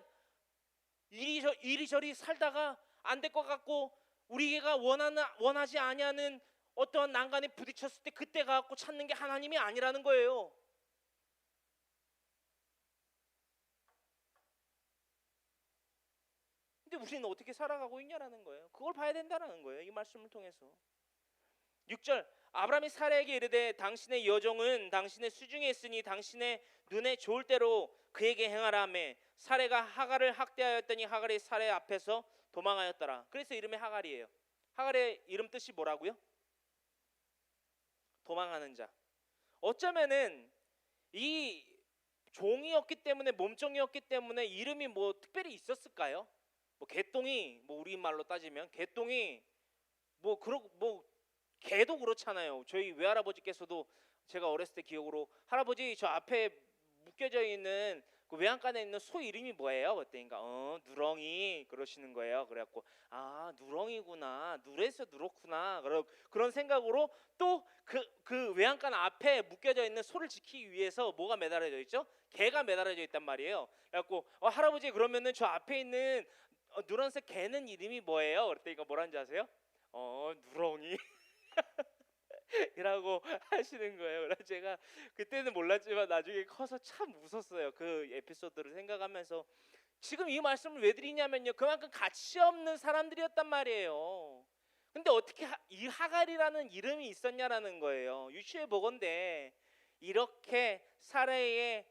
이리저리 살다가 안 될 것 같고 우리가 원하지 아니하는 어떠한 난간에 부딪혔을 때 그때 가갖고 찾는 게 하나님이 아니라는 거예요. 근데 우리는 어떻게 살아가고 있냐라는 거예요. 그걸 봐야 된다는 거예요. 이 말씀을 통해서. 6절 아브라함이 사라에게 이르되 당신의 여종은 당신의 수중에 있으니 당신의 눈에 좋을 대로 그에게 행하라 하매 사라가 하갈을 학대하였더니 하갈이 사라 앞에서 도망하였더라. 그래서 이름이 하갈이에요. 하갈의 이름 뜻이 뭐라고요? 도망하는 자. 어쩌면은 이 종이었기 때문에 몸종이었기 때문에 이름이 뭐 특별히 있었을까요? 뭐 개똥이 뭐 우리말로 따지면 개똥이 뭐 개도 그렇잖아요. 저희 외할아버지께서도 제가 어렸을 때 기억으로 할아버지 저 앞에 묶여져 있는 그 외양간에 있는 소 이름이 뭐예요? 그랬더니까 누렁이 그러시는 거예요. 그래갖고 아 누렁이구나, 누래서 누렇구나 그런 생각으로 또 그 외양간 앞에 묶여져 있는 소를 지키기 위해서 뭐가 매달려져 있죠? 개가 매달려져 있단 말이에요. 그래갖고 할아버지 그러면은 저 앞에 있는 누런색 개는 이름이 뭐예요? 그랬더니까 뭐라는지 아세요? 누렁이 이라고 하시는 거예요. 그래서 제가 그때는 몰랐지만 나중에 커서 참 웃었어요. 그 에피소드를 생각하면서 지금 이 말씀을 왜 드리냐면요, 그만큼 가치 없는 사람들이었단 말이에요. 근데 어떻게 이 하갈이라는 이름이 있었냐라는 거예요. 유추해 보건대 이렇게 사례의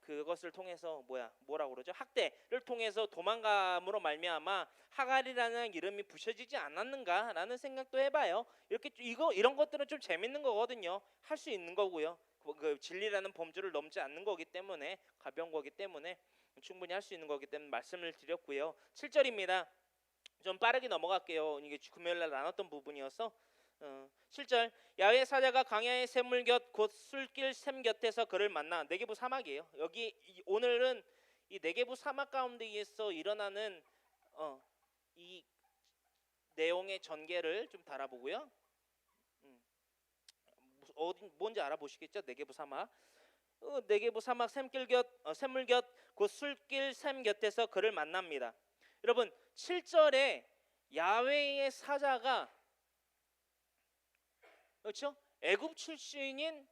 그것을 통해서 뭐라고 그러죠? 학대를 통해서 도망감으로 말미암아 하갈이라는 이름이 붙여지지 않았는가라는 생각도 해봐요. 이렇게 이런 것들은 좀 재밌는 거거든요. 할 수 있는 거고요. 그 진리라는 범주를 넘지 않는 거기 때문에 가벼운 거기 때문에 충분히 할 수 있는 거기 때문에 말씀을 드렸고요. 7절입니다. 좀 빠르게 넘어갈게요. 이게 금요일날 나눴던 부분이어서 7절 야훼 사자가 광야의 샘물 곁 곧 술길 샘 곁에서 그를 만나. 네게부 사막이에요. 여기 오늘은 이 네게부 사막 가운데에서 일어나는 이 내용의 전개를 좀 달아보고요. 뭔지 알아보시겠죠? 네게부 사막. 네게부 사막 샘물 곁 곧 술길 샘 곁에서 그를 만납니다. 여러분 7절에 야훼의 사자가 그렇죠? 애굽 출신인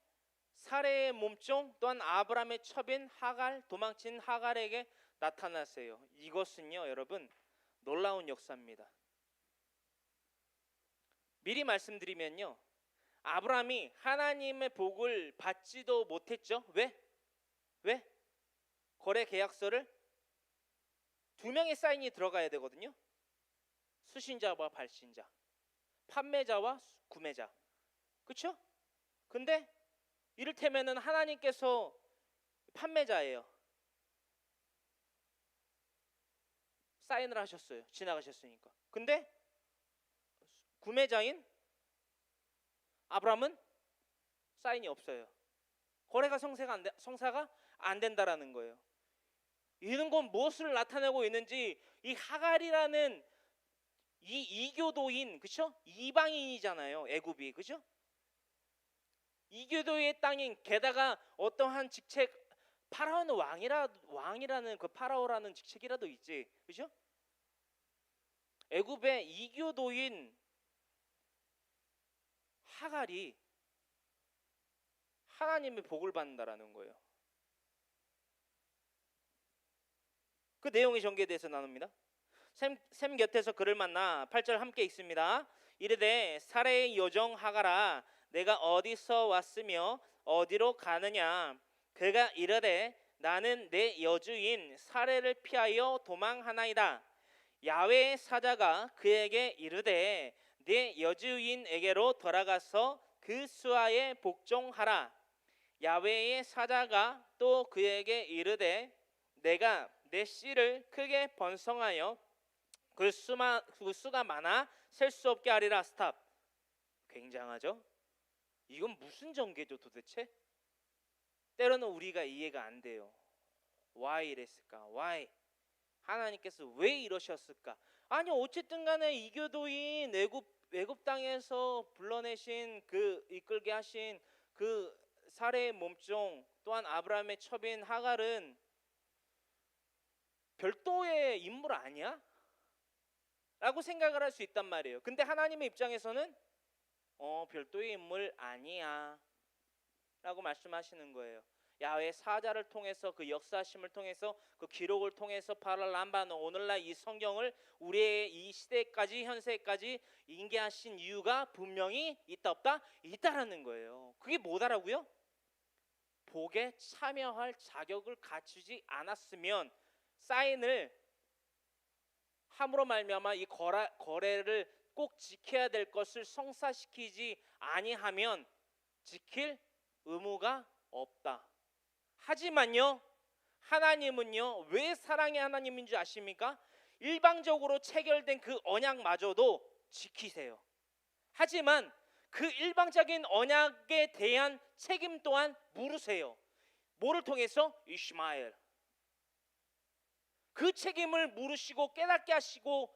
사레의 몸종 또한 아브라함의 첩인 하갈, 도망친 하갈에게 나타났어요. 이것은요 여러분 놀라운 역사입니다. 미리 말씀드리면요, 아브라함이 하나님의 복을 받지도 못했죠. 왜? 거래 계약서를 2명의 사인이 들어가야 되거든요. 수신자와 발신자, 판매자와 구매자, 그렇죠? 근데 이를테면은 하나님께서 판매자예요. 사인을 하셨어요. 지나가셨으니까. 근데 구매자인 아브라함은 사인이 없어요. 거래가 성사가 안 된다라는 거예요. 이런 건 무엇을 나타내고 있는지, 이 하갈이라는 이 이교도인, 그렇죠? 이방인이잖아요. 애굽이, 그렇죠? 이교도의 땅인, 게다가 어떠한 직책, 파라오는 왕이라는 그 파라오라는 직책이라도 있지, 그렇죠? 애굽의 이교도인 하갈이 하나님의 복을 받는다라는 거예요. 그 내용의 전개에 대해서 나눕니다. 샘 곁에서 그를 만나 8절 함께 읽습니다. 이르되 사레의 여종 하갈아, 내가 어디서 왔으며 어디로 가느냐? 그가 이르되 나는 내 여주인 사레를 피하여 도망하나이다. 야훼의 사자가 그에게 이르되 내 여주인에게로 돌아가서 그 수하에 복종하라. 야훼의 사자가 또 그에게 이르되 내가 내 씨를 크게 번성하여 그 수가 많아 셀 수 없게 하리라. 스탑. 굉장하죠? 이건 무슨 전개죠 도대체? 때로는 우리가 이해가 안 돼요. Why 이랬을까? Why? 하나님께서 왜 이러셨을까? 아니 어쨌든 간에 이교도인 애굽 땅에서 불러내신 그 이끌게 하신 그 사레의 몸종, 또한 아브라함의 첩인 하갈은 별도의 인물 아니야? 라고 생각을 할 수 있단 말이에요. 근데 하나님의 입장에서는 별도의 인물 아니야 라고 말씀하시는 거예요. 야훼 사자를 통해서, 그 역사심을 통해서, 그 기록을 통해서 파랄람바는 오늘날 이 성경을 우리의 이 시대까지, 현세까지 인계하신 이유가 분명히 있다 없다? 있다라는 거예요. 그게 뭐다라고요? 복에 참여할 자격을 갖추지 않았으면, 사인을 함으로 말미암아 이 거래를 꼭 지켜야 될 것을 성사시키지 아니하면 지킬 의무가 없다. 하지만요, 하나님은요, 왜 사랑의 하나님인 줄 아십니까? 일방적으로 체결된 그 언약마저도 지키세요. 하지만 그 일방적인 언약에 대한 책임 또한 물으세요. 뭐를 통해서? 이스마엘. 그 책임을 물으시고 깨닫게 하시고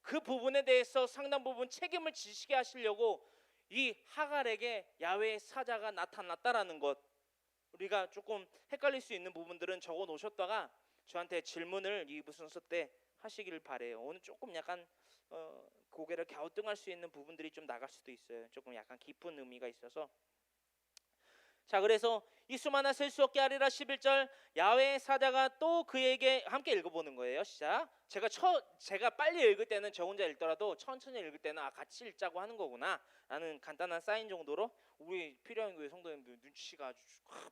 그 부분에 대해서 상당 부분 책임을 지시게 하시려고 이 하갈에게 야훼의 사자가 나타났다라는 것, 우리가 조금 헷갈릴 수 있는 부분들은 적어 놓으셨다가 저한테 질문을 이 순서 때 하시기를 바래요. 오늘 조금 약간 고개를 갸우뚱할 수 있는 부분들이 좀 나갈 수도 있어요. 조금 약간 깊은 의미가 있어서. 자, 그래서 이 수많아 셀 수 없게 하리라. 11절 야훼의 사자가 또 그에게, 함께 읽어보는 거예요. 시작. 제가 빨리 읽을 때는 저 혼자 읽더라도 천천히 읽을 때는 같이 읽자고 하는 거구나 라는 간단한 사인 정도로, 우리 필요한 교회 성도님들 눈치가 아주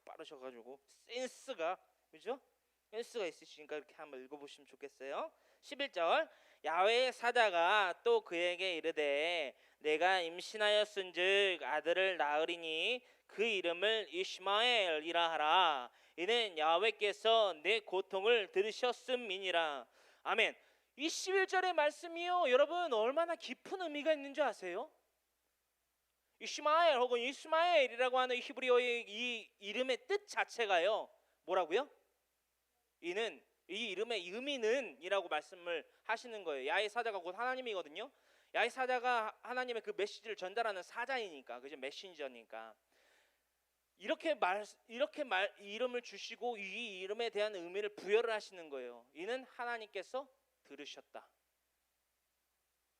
빠르셔가지고 센스가, 그죠? 센스가 있으시니까 이렇게 한번 읽어보시면 좋겠어요. 11절 야훼의 사자가 또 그에게 이르되 내가 임신하였은즉 아들을 낳으리니 그 이름을 이스마엘이라 하라. 이는 야훼께서 내 고통을 들으셨음이니라. 아멘. 이 11절의 말씀이요, 여러분 얼마나 깊은 의미가 있는 줄 아세요? 이스마엘 혹은 이스마엘이라고 하는 히브리어의 이 이름의 뜻 자체가요, 뭐라고요? 이는, 이 이름의 의미는 이라고 말씀을 하시는 거예요. 야훼 사자가 곧 하나님이거든요. 야훼 사자가 하나님의 그 메시지를 전달하는 사자이니까, 그죠? 메신저니까. 이렇게 이름을 주시고 이 이름에 대한 의미를 부여를 하시는 거예요. 이는 하나님께서 들으셨다.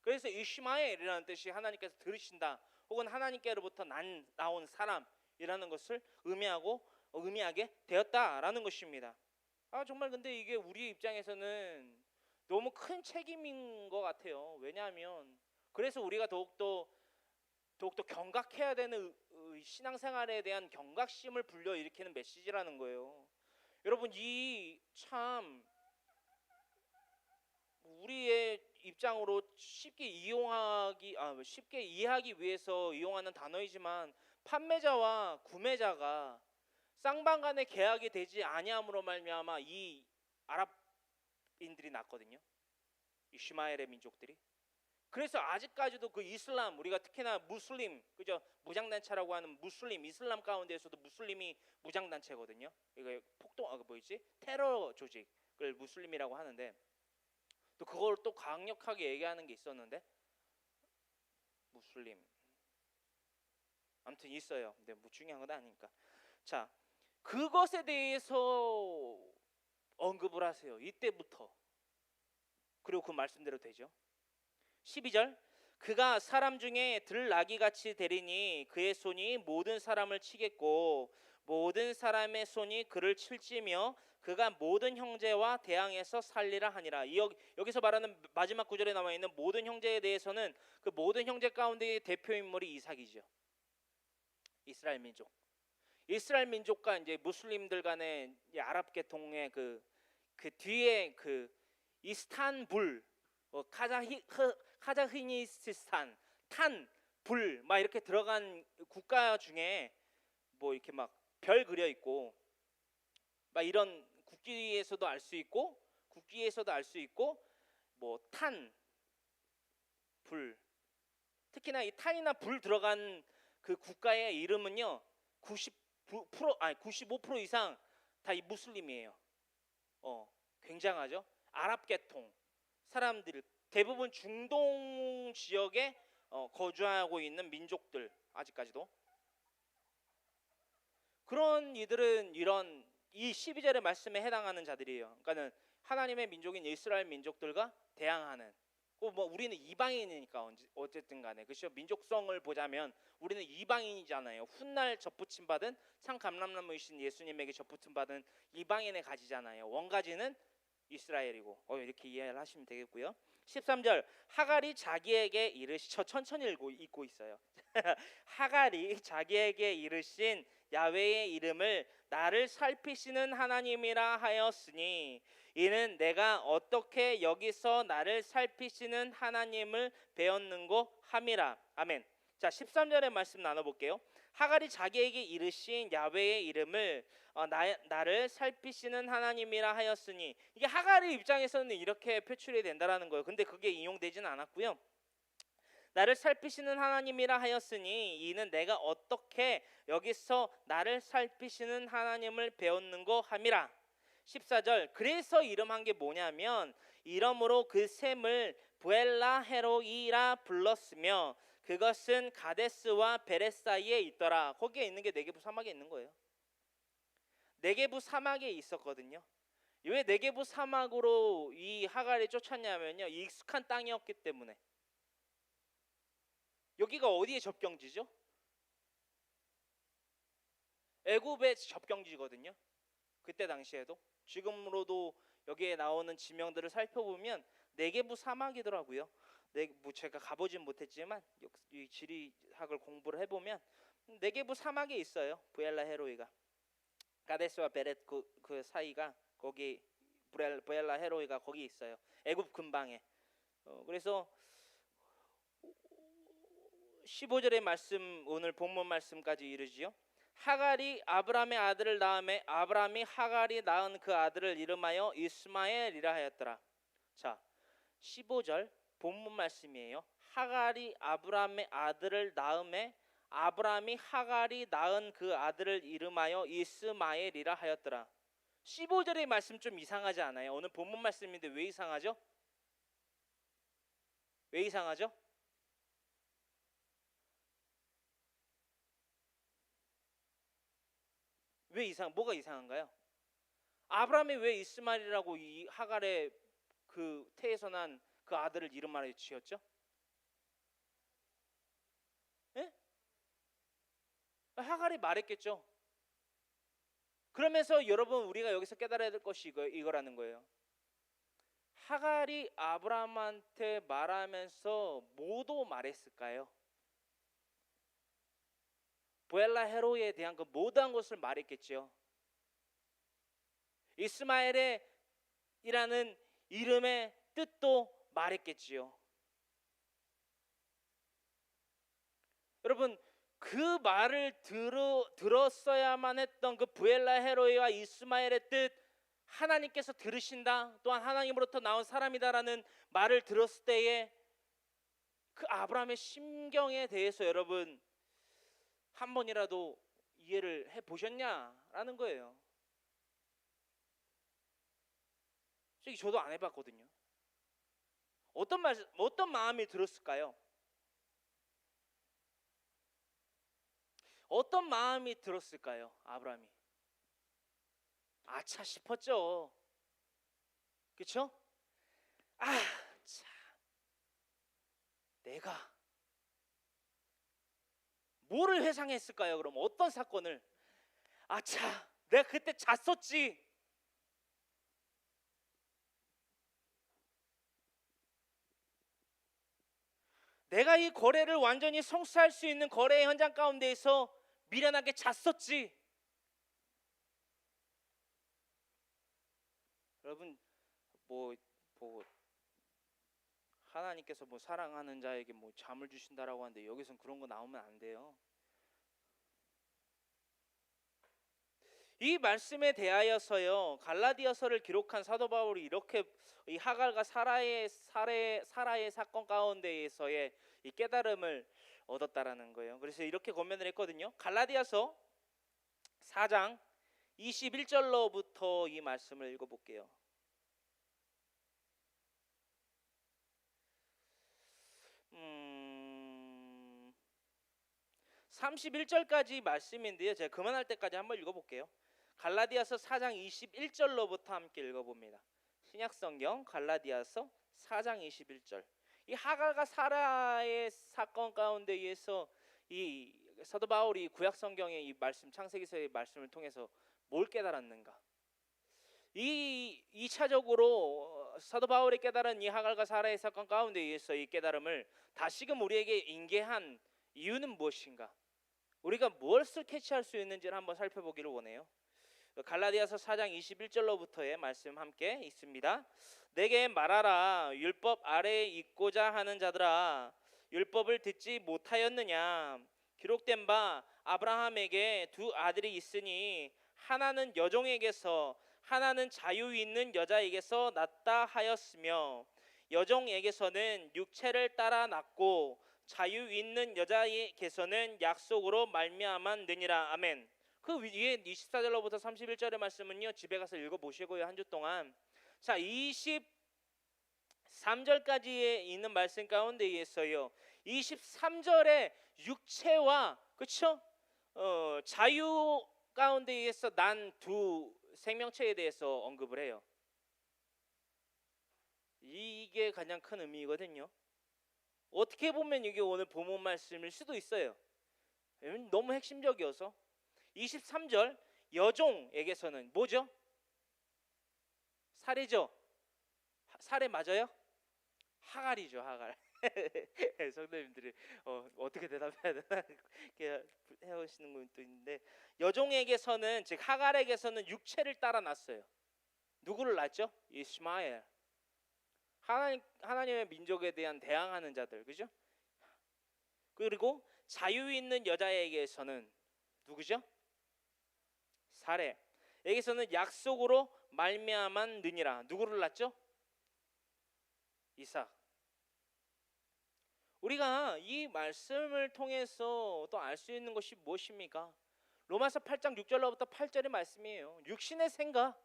그래서 이스마엘이라는 뜻이 하나님께서 들으신다, 혹은 하나님께로부터 나온 사람이라는 것을 의미하게 되었다라는 것입니다. 정말 근데 이게 우리 입장에서는 너무 큰 책임인 것 같아요. 왜냐하면 그래서 우리가 더욱더 경각해야 되는 신앙생활에 대한 경각심을 불러일으키는 메시지라는 거예요. 여러분, 이 참 우리의 입장으로 쉽게 이해하기 위해서 이용하는 단어이지만 판매자와 구매자가 쌍방 간의 계약이 되지 아니함으로 말미암아 이 아랍인들이 났거든요. 이 슈마엘의 민족들이. 그래서 아직까지도 그 이슬람, 우리가 특히나 무슬림, 그죠? 무장단체라고 하는 무슬림, 이슬람 가운데에서도 무슬림이 무장단체거든요. 이거 테러 조직을 무슬림이라고 하는데, 또 그걸 또 강력하게 얘기하는 게 있었는데, 무슬림 아무튼 있어요. 근데 뭐 중요한 건 아니니까. 자, 그것에 대해서 언급을 하세요. 이때부터. 그리고 그 말씀대로 되죠. 12절, 그가 사람 중에 들나귀같이 되리니 그의 손이 모든 사람을 치겠고 모든 사람의 손이 그를 칠지며 그가 모든 형제와 대항해서 살리라 하니라. 여기서 말하는 마지막 구절에 나와 있는 모든 형제에 대해서는 그 모든 형제 가운데의 대표 인물이 이삭이죠. 이스라엘 민족. 이스라엘 민족과 이제 무슬림들 간의 아랍 계통의 그 뒤에 그 이스탄불, 카자흐니스탄, 불 막 이렇게 들어간 국가 중에 뭐 이렇게 막 별 그려 있고 막 이런 국기에서도 알 수 있고 뭐 불, 특히나 이 탄이나 불 들어간 그 국가의 이름은요 95% 이상 다 이 무슬림이에요. 굉장하죠. 아랍 계통 사람들 대부분 중동 지역에 거주하고 있는 민족들, 아직까지도 그런 이들은 이 12절의 말씀에 해당하는 자들이에요. 그러니까는 하나님의 민족인 이스라엘 민족들과 대항하는, 뭐 우리는 이방인이니까 어쨌든 간에, 그렇죠? 민족성을 보자면 우리는 이방인이잖아요. 훗날 접붙임 받은 참 감람나무이신 예수님에게 접붙임 받은 이방인의 가지잖아요. 원가지는 이스라엘이고, 이렇게 이해를 하시면 되겠고요. 13절, 하갈이 자기에게 이르시, 천천히 읽고 있어요. 하갈이 자기에게 이르신 야훼의 이름을 나를 살피시는 하나님이라 하였으니 이는 내가 어떻게 여기서 나를 살피시는 하나님을 배웠는고 함이라. 아멘. 자, 13절의 말씀 나눠볼게요. 하갈이 자기에게 이르신 야훼의 이름을 나를 살피시는 하나님이라 하였으니, 이게 하갈의 입장에서는 이렇게 표출이 된다라는 거예요. 근데 그게 인용되지는 않았고요. 나를 살피시는 하나님이라 하였으니 이는 내가 어떻게 여기서 나를 살피시는 하나님을 배웠는고 함이라. 14절, 그래서 이름한 게 뭐냐면 이러므로 그 샘을 부엘라 헤로이라 불렀으며 그것은 가데스와 베레 사이에 있더라. 거기에 있는 게 네게부 사막에 있는 거예요. 네게부 사막에 있었거든요. 왜 네게부 사막으로 이 하갈이 쫓았냐면요, 익숙한 땅이었기 때문에. 여기가 어디의 접경지죠? 애굽의 접경지거든요. 그때 당시에도. 지금으로도 여기에 나오는 지명들을 살펴보면 네게부 사막이더라고요. 뭐 제가 가보진 못했지만 이 지리학을 공부를 해보면 네게부 사막에 있어요. 부엘라 헤로이가. 가데스와 베렛 그 사이가 거기, 부엘라 헤로이가 거기 있어요. 애굽 근방에. 그래서 15절의 말씀, 오늘 본문 말씀까지 이르지요. 하갈이 아브람의 아들을 낳음에 아브람이 하갈이 낳은 그 아들을 이름하여 이스마엘이라 하였더라. 자, 15절 본문 말씀이에요. 하갈이 아브람의 아들을 낳음에 아브람이 하갈이 낳은 그 아들을 이름하여 이스마엘이라 하였더라. 15절의 말씀 좀 이상하지 않아요? 오늘 본문 말씀인데 왜 이상하죠? 왜 이상하죠? 뭐가 이상한가요? 아브라함이 왜 이스마엘이라고 이 하갈의 그 태에서 난 그 아들을 이름하여 지었죠? 예? 하갈이 말했겠죠. 그러면서 여러분, 우리가 여기서 깨달아야 될 것이 이거라는 거예요. 하갈이 아브라함한테 말하면서 뭐도 말했을까요? 부엘라 헤로이에 대한 그 모든 것을 말했겠죠. 이스마엘의 이라는 이름의 뜻도 말했겠지요. 여러분, 그 말을 들었어야만 했던 그 부엘라 헤로이와 이스마엘의 뜻, 하나님께서 들으신다, 또한 하나님으로부터 나온 사람이다라는 말을 들었을 때에 그 아브라함의 심경에 대해서 여러분 한 번이라도 이해를 해보셨냐라는 거예요. 솔직히 저도 안 해봤거든요. 어떤 마음이 들었을까요? 어떤 마음이 들었을까요? 아브라함이 아차 싶었죠. 그렇죠? 아, 참, 내가 뭐를 회상했을까요? 그럼 어떤 사건을? 아차, 내가 그때 잤었지. 내가 이 거래를 완전히 성사할 수 있는 거래의 현장 가운데에서 미련하게 잤었지. 여러분, 뭐 하나님께서 뭐 사랑하는 자에게 뭐 잠을 주신다라고 하는데 여기선 그런 거 나오면 안 돼요. 이 말씀에 대하여서요, 갈라디아서를 기록한 사도 바울이 이렇게 이 하갈과 사라의 사건 가운데에서의 이 깨달음을 얻었다라는 거예요. 그래서 이렇게 권면을 했거든요. 갈라디아서 4장 21절로부터 이 말씀을 읽어볼게요. 31절까지 말씀인데요, 제가 그만할 때까지 한번 읽어볼게요. 갈라디아서 4장 21절로부터 함께 읽어봅니다. 신약성경 갈라디아서 4장 21절. 이 하갈과 사라의 사건 가운데에서 이 사도 바울이 구약성경의 이 말씀, 창세기서의 말씀을 통해서 뭘 깨달았는가? 이 2차적으로 사도 바울이 깨달은 이 하갈과 사라의 사건 가운데에서 이 깨달음을 다시금 우리에게 인계한 이유는 무엇인가? 우리가 무엇을 캐치할 수 있는지를 한번 살펴보기를 원해요. 갈라디아서 4장 21절로부터의 말씀 함께 있습니다. 내게 말하라, 율법 아래에 있고자 하는 자들아, 율법을 듣지 못하였느냐? 기록된 바 아브라함에게 두 아들이 있으니 하나는 여종에게서 하나는 자유 있는 여자에게서 낳다 하였으며 여종에게서는 육체를 따라 낳고 자유 있는 여자에게서는 약속으로 말미암았느니라. 아멘. 그 위에 24절로부터 31절의 말씀은요, 집에 가서 읽어보시고요, 한 주 동안. 자, 23절까지에 있는 말씀 가운데에서요, 23절에 육체와 그쵸? 자유 가운데에서 난 두 생명체에 대해서 언급을 해요. 이게 가장 큰 의미거든요. 어떻게 보면 이게 오늘 본문 말씀일 수도 있어요. 너무 핵심적이어서. 23절 여종에게서는 뭐죠? 사례죠. 사례 맞아요? 하갈이죠, 하갈. 성도님들이 어떻게 대답해야 되나 이렇게 해오시는 분도 있는데, 여종에게서는 즉 하갈에게서는 육체를 따라 낳았어요. 누구를 낳았죠? 이스마엘. 하나님의 민족에 대한 대항하는 자들, 그죠? 그리고 자유 있는 여자에게서는 누구죠? 사례. 여기서는 약속으로 말미암았느니라. 누구를 낳죠? 이삭. 우리가 이 말씀을 통해서 또 알 수 있는 것이 무엇입니까? 로마서 8장 6절로부터 8절의 말씀이에요. 육신의 생각.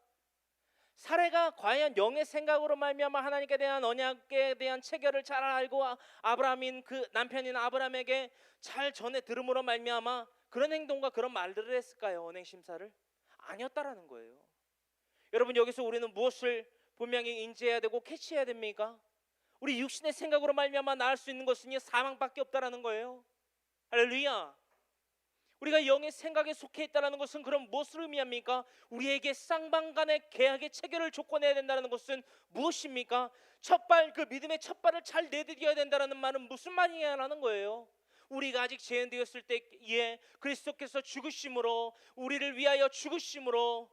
사례가 과연 영의 생각으로 말미암아 하나님께 대한 언약에 대한 체결을 잘 알고 아브라함인 그 남편인 아브라함에게 잘 전해 들음으로 말미암아 그런 행동과 그런 말들을 했을까요? 언행 심사를? 아니었다라는 거예요. 여러분, 여기서 우리는 무엇을 분명히 인지해야 되고 캐치해야 됩니까? 우리 육신의 생각으로 말미암아 나을 수 있는 것은 사망밖에 없다라는 거예요. 할렐루야. 우리가 영의 생각에 속해 있다는 것은 그럼 무엇을 의미합니까? 우리에게 쌍방간의 계약의 체결을 조건해야 된다는 것은 무엇입니까? 첫발, 그 믿음의 첫발을 잘 내디뎌야 된다는 말은 무슨 말이냐라는 거예요. 우리가 아직 죄인되었을 때에 그리스도께서 죽으심으로, 우리를 위하여 죽으심으로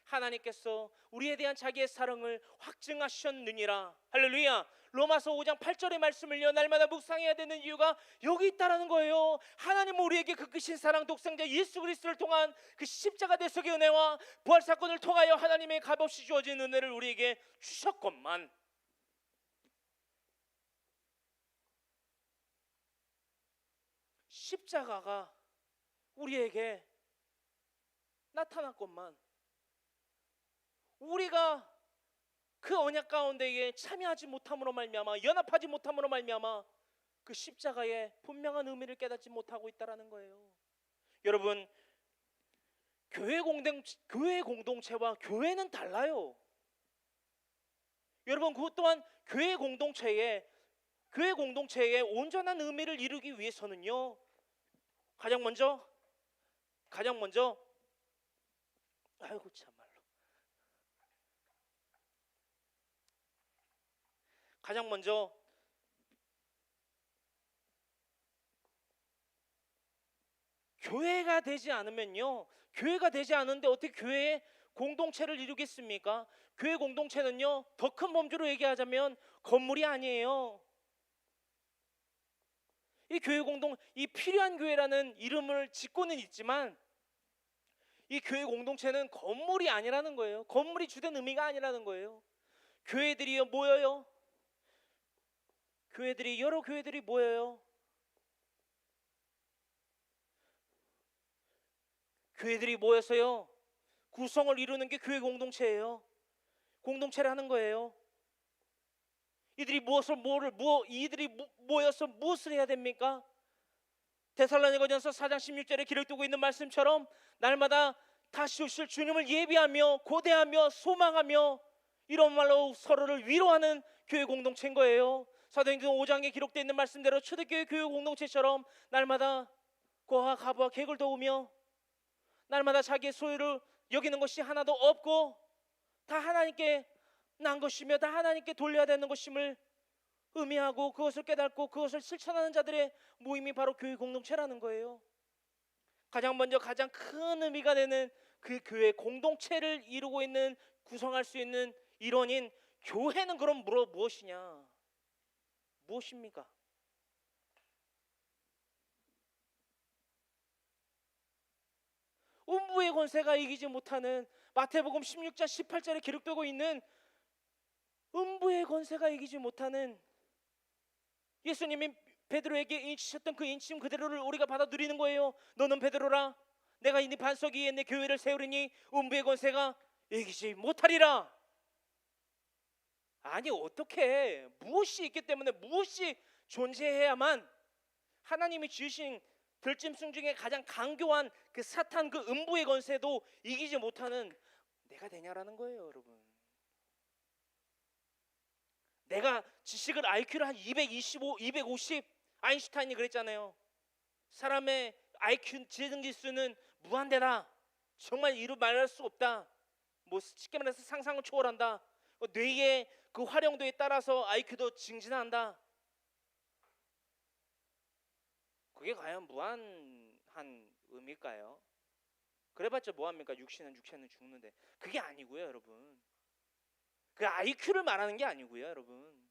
하나님께서 우리에 대한 자기의 사랑을 확증하셨느니라. 할렐루야. 로마서 5장 8절의 말씀을요 날마다 묵상해야 되는 이유가 여기 있다라는 거예요. 하나님은 우리에게 그 크신 사랑 독생자 예수 그리스도를 통한 그 십자가 대속의 은혜와 부활 사건을 통하여 하나님의 값없이 주어진 은혜를 우리에게 주셨건만, 십자가가 우리에게 나타났건만, 우리가 그 언약 가운데에 참여하지 못함으로 말미암아, 연합하지 못함으로 말미암아 그 십자가의 분명한 의미를 깨닫지 못하고 있다라는 거예요. 여러분, 교회 공동체와 교회는 달라요. 여러분, 그것 또한 교회 공동체의 온전한 의미를 이루기 위해서는요, 가장 먼저 아이고 참말로 가장 먼저 교회가 되지 않으면요, 교회가 되지 않은데 어떻게 교회의 공동체를 이루겠습니까? 교회 공동체는요, 더 큰 범주로 얘기하자면 건물이 아니에요. 이 필요한 교회라는 이름을 짓고는 있지만 이 교회 공동체는 건물이 아니라는 거예요. 건물이 주된 의미가 아니라는 거예요. 교회들이 모여요. 여러 교회들이 모여요. 교회들이 모여서요 구성을 이루는 게 교회 공동체예요. 공동체라는 거예요. 이들이 모여서 무엇을 해야 됩니까? 데살로니가전서 4장 16절에 기록되고 있는 말씀처럼 날마다 다시 오실 주님을 예비하며 고대하며 소망하며 이런 말로 서로를 위로하는 교회 공동체인 거예요. 사도행전 5장에 기록되어 있는 말씀대로 초대교회 교회 공동체처럼 날마다 고와 가부와 객을 도우며 날마다 자기의 소유를 여기는 것이 하나도 없고 다 하나님께 난 것이며 다 하나님께 돌려야 되는 것임을 의미하고 그것을 깨닫고 그것을 실천하는 자들의 모임이 바로 교회 공동체라는 거예요. 가장 먼저 가장 큰 의미가 되는 그 교회 공동체를 이루고 있는, 구성할 수 있는 일원인 교회는 그럼 무엇이냐? 무엇입니까? 음부의 권세가 이기지 못하는, 마태복음 16장 18절에 기록되고 있는 음부의 권세가 이기지 못하는, 예수님이 베드로에게 인치셨던 그 인침 그대로를 우리가 받아 누리는 거예요. 너는 베드로라, 내가 이 반석 위에 내 교회를 세우리니 음부의 권세가 이기지 못하리라. 아니 어떻게, 무엇이 있기 때문에, 무엇이 존재해야만 하나님이 주신 들짐승 중에 가장 강교한 그 사탄, 그 음부의 권세도 이기지 못하는 내가 되냐라는 거예요. 여러분, 내가 지식을 IQ를 한 225, 250, 아인슈타인이 그랬잖아요. 사람의 IQ 지능지수는 무한대다. 정말 이루 말할 수 없다. 뭐 쉽게 말해서 상상을 초월한다. 뇌의 그 활용도에 따라서 IQ도 증진한다. 그게 과연 무한한 의미일까요? 그래봤자 뭐합니까? 육신은 죽는데. 그게 아니고요, 여러분. 그 IQ를 말하는 게 아니고요, 여러분.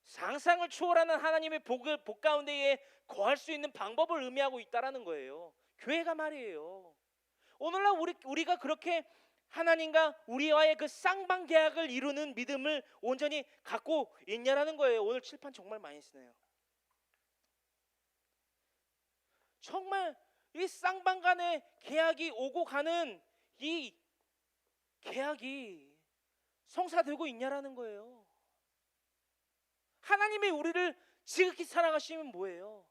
상상을 초월하는 하나님의 복 가운데에 거할 수 있는 방법을 의미하고 있다라는 거예요. 교회가 말이에요. 오늘날 우리가 그렇게 하나님과 우리와의 그 쌍방 계약을 이루는 믿음을 온전히 갖고 있냐라는 거예요. 오늘 칠판 정말 많이 쓰네요. 정말 이 쌍방 간의 계약이 오고 가는 이 계약이 성사되고 있냐라는 거예요. 하나님이 우리를 지극히 사랑하시면 뭐예요?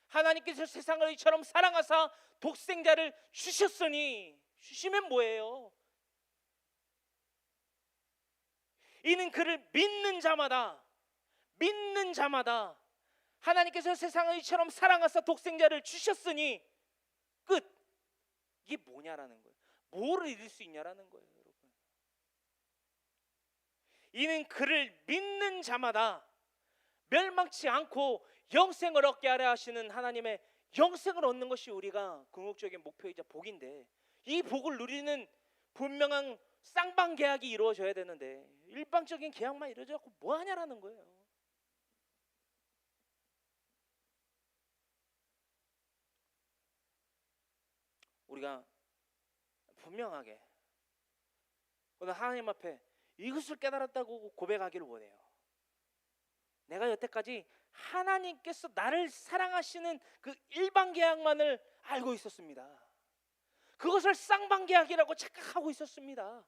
하나님께서 세상을 이처럼 사랑하사 독생자를 주시면 뭐예요? 이는 그를 믿는 자마다 하나님께서 세상을 이처럼 사랑하사 독생자를 주셨으니 끝. 이게 뭐냐라는 거예요. 뭐를 이룰 수 있냐라는 거예요, 여러분. 이는 그를 믿는 자마다 멸망치 않고 영생을 얻게 하려 하시는 하나님의 영생을 얻는 것이 우리가 궁극적인 목표이자 복인데, 이 복을 누리는 분명한 쌍방 계약이 이루어져야 되는데 일방적인 계약만 이루어져서 뭐 하냐라는 거예요. 우리가 분명하게 오늘 하나님 앞에 이것을 깨달았다고 고백하기를 원해요. 내가 여태까지 하나님께서 나를 사랑하시는 그 일방 계약만을 알고 있었습니다. 그것을 쌍방 계약이라고 착각하고 있었습니다.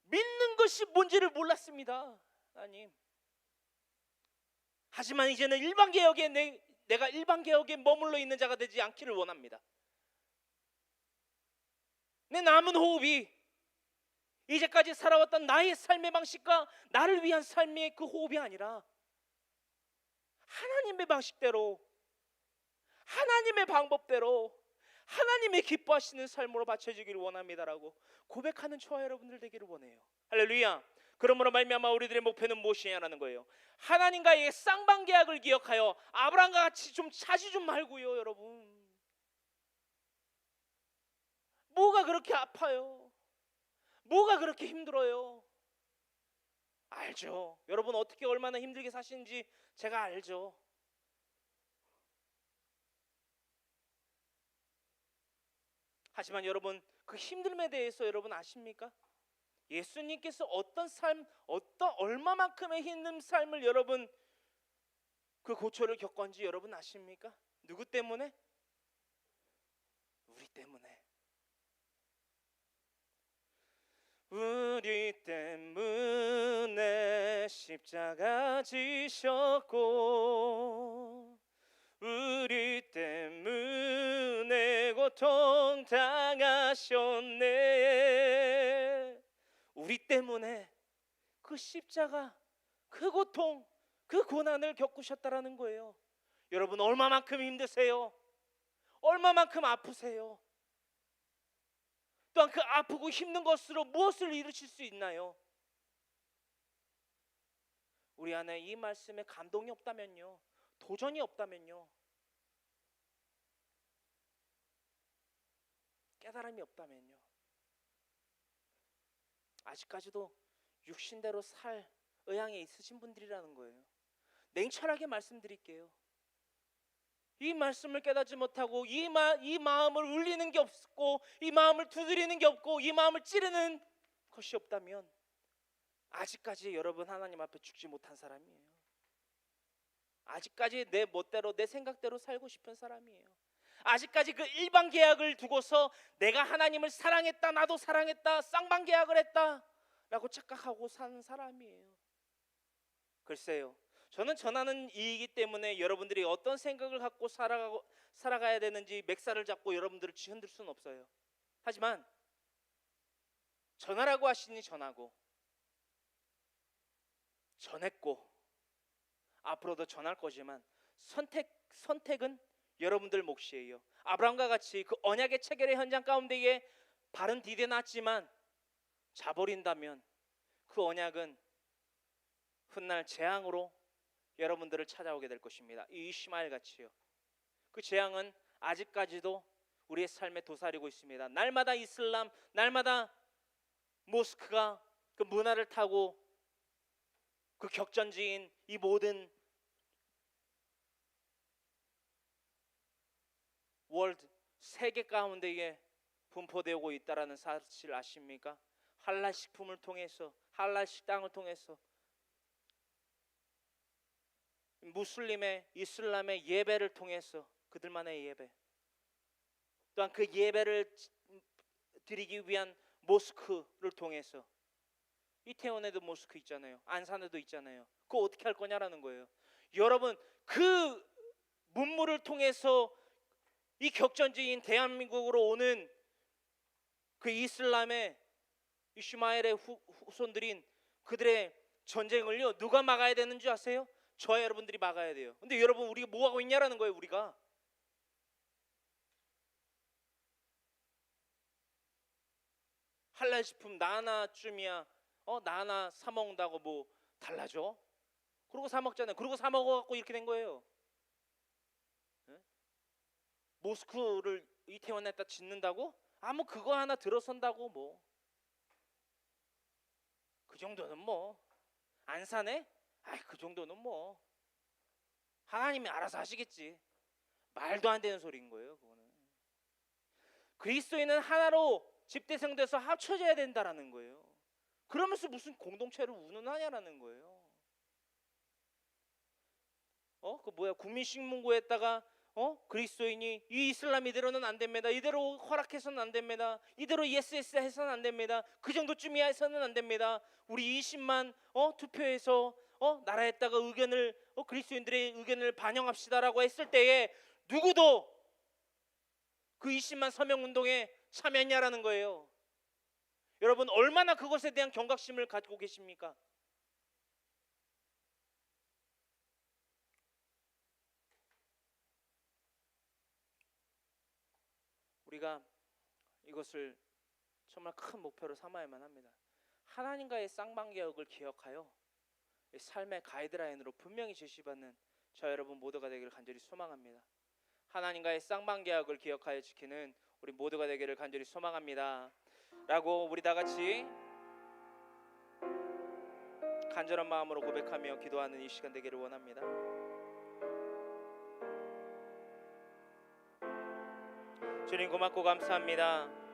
믿는 것이 뭔지를 몰랐습니다. 하나님. 하지만 이제는 일방 계약에 내가 일방 계약에 머물러 있는 자가 되지 않기를 원합니다. 내 남은 호흡이 이제까지 살아왔던 나의 삶의 방식과 나를 위한 삶의 그 호흡이 아니라 하나님의 방식대로, 하나님의 방법대로, 하나님의 기뻐하시는 삶으로 바쳐지기를 원합니다라고 고백하는 저와 여러분들 되기를 원해요. 할렐루야. 그러므로 말미암아 우리들의 목표는 무엇이냐라는 거예요. 하나님과의 쌍방 계약을 기억하여 아브라함과 같이 좀 차지 좀 말고요. 여러분, 뭐가 그렇게 아파요? 뭐가 그렇게 힘들어요? 알죠. 여러분 어떻게 얼마나 힘들게 사시는지 제가 알죠. 하지만 여러분 그 힘듦에 대해서 여러분 아십니까? 예수님께서 어떤 삶, 얼마만큼의 힘든 삶을 여러분 그 고초를 겪었는지 여러분 아십니까? 누구 때문에? 우리 때문에. 우리 때문에 십자가 지셨고 우리 때문에 고통 당하셨네. 우리 때문에 그 십자가, 그 고통, 그 고난을 겪으셨다라는 거예요. 여러분 얼마만큼 힘드세요? 얼마만큼 아프세요? 또한 그 아프고 힘든 것으로 무엇을 이루실 수 있나요? 우리 안에 이 말씀에 감동이 없다면요, 도전이 없다면요, 깨달음이 없다면요, 아직까지도 육신대로 살 의향에 있으신 분들이라는 거예요. 냉철하게 말씀드릴게요. 이 말씀을 깨닫지 못하고 이 마음을 울리는 게 없고 이 마음을 두드리는 게 없고 이 마음을 찌르는 것이 없다면 아직까지 여러분 하나님 앞에 죽지 못한 사람이에요. 아직까지 내 멋대로 내 생각대로 살고 싶은 사람이에요. 아직까지 그 일방 계약을 두고서 내가 하나님을 사랑했다, 나도 사랑했다, 쌍방 계약을 했다 라고 착각하고 사는 사람이에요. 글쎄요, 저는 전하는 이이기 때문에 여러분들이 어떤 생각을 갖고 살아가야 되는지 맥살을 잡고 여러분들을 뒤흔들 수는 없어요. 하지만 전하라고 하시니 전하고 전했고 앞으로도 전할 거지만 선택은 여러분들 몫이에요. 아브라함과 같이 그 언약의 체결의 현장 가운데에 발은 디뎌놨지만 자버린다면 그 언약은 훗날 재앙으로 여러분들을 찾아오게 될 것입니다. 이 이시마엘 같이요. 그 재앙은 아직까지도 우리의 삶에 도사리고 있습니다. 날마다 이슬람, 날마다 모스크가 그 문화를 타고 그 격전지인 이 모든 월드 세계 가운데에 분포되고 있다라는 사실 아십니까? 할랄 식품을 통해서, 할랄 식당을 통해서 무슬림의 이슬람의 예배를 통해서 그들만의 예배, 또한 그 예배를 드리기 위한 모스크를 통해서 이태원에도 모스크 있잖아요. 안산에도 있잖아요. 그거 어떻게 할 거냐라는 거예요. 여러분 그 문물을 통해서 이 격전지인 대한민국으로 오는 그 이슬람의 이슈마엘의 후손들인 그들의 전쟁을요 누가 막아야 되는 줄 아세요? 저와 여러분들이 막아야 돼요. 근데 여러분 우리가 뭐 하고 있냐라는 거예요. 우리가 할랄 식품 나 하나쯤이야 나 하나 사 먹는다고 뭐 달라져? 그러고 사 먹잖아요. 그러고 사 먹어갖고 이렇게 된 거예요. 네? 모스크를 이태원에다 짓는다고? 뭐 그거 하나 들어선다고 뭐 그 정도는 뭐 안 사네? 그 정도는 뭐 하나님이 알아서 하시겠지. 말도 안 되는 소리인 거예요. 그거는 그리스도인은 하나로 집대성돼서 합쳐져야 된다라는 거예요. 그러면서 무슨 공동체를 운운하냐라는 거예요. 그 뭐야, 국민신문고에다가 그리스도인이 이 이슬람 이대로는 안 됩니다. 이대로 허락해서는 안 됩니다. 이대로 예스 해서는 안 됩니다. 그 정도쯤이야 해서는 안 됩니다. 우리 20만 투표해서 나라에다가 의견을 그리스도인들의 의견을 반영합시다라고 했을 때에 누구도 그 20만 서명 운동에 참여했냐라는 거예요. 여러분 얼마나 그것에 대한 경각심을 가지고 계십니까? 우리가 이것을 정말 큰 목표로 삼아야만 합니다. 하나님과의 쌍방개혁을 기억하여 삶의 가이드라인으로 분명히 제시받는 저 여러분 모두가 되기를 간절히 소망합니다. 하나님과의 쌍방개혁을 기억하여 지키는 우리 모두가 되기를 간절히 소망합니다 라고 우리 다 같이 간절한 마음으로 고백하며 기도하는 이 시간 되기를 원합니다. 주님 고맙고 감사합니다.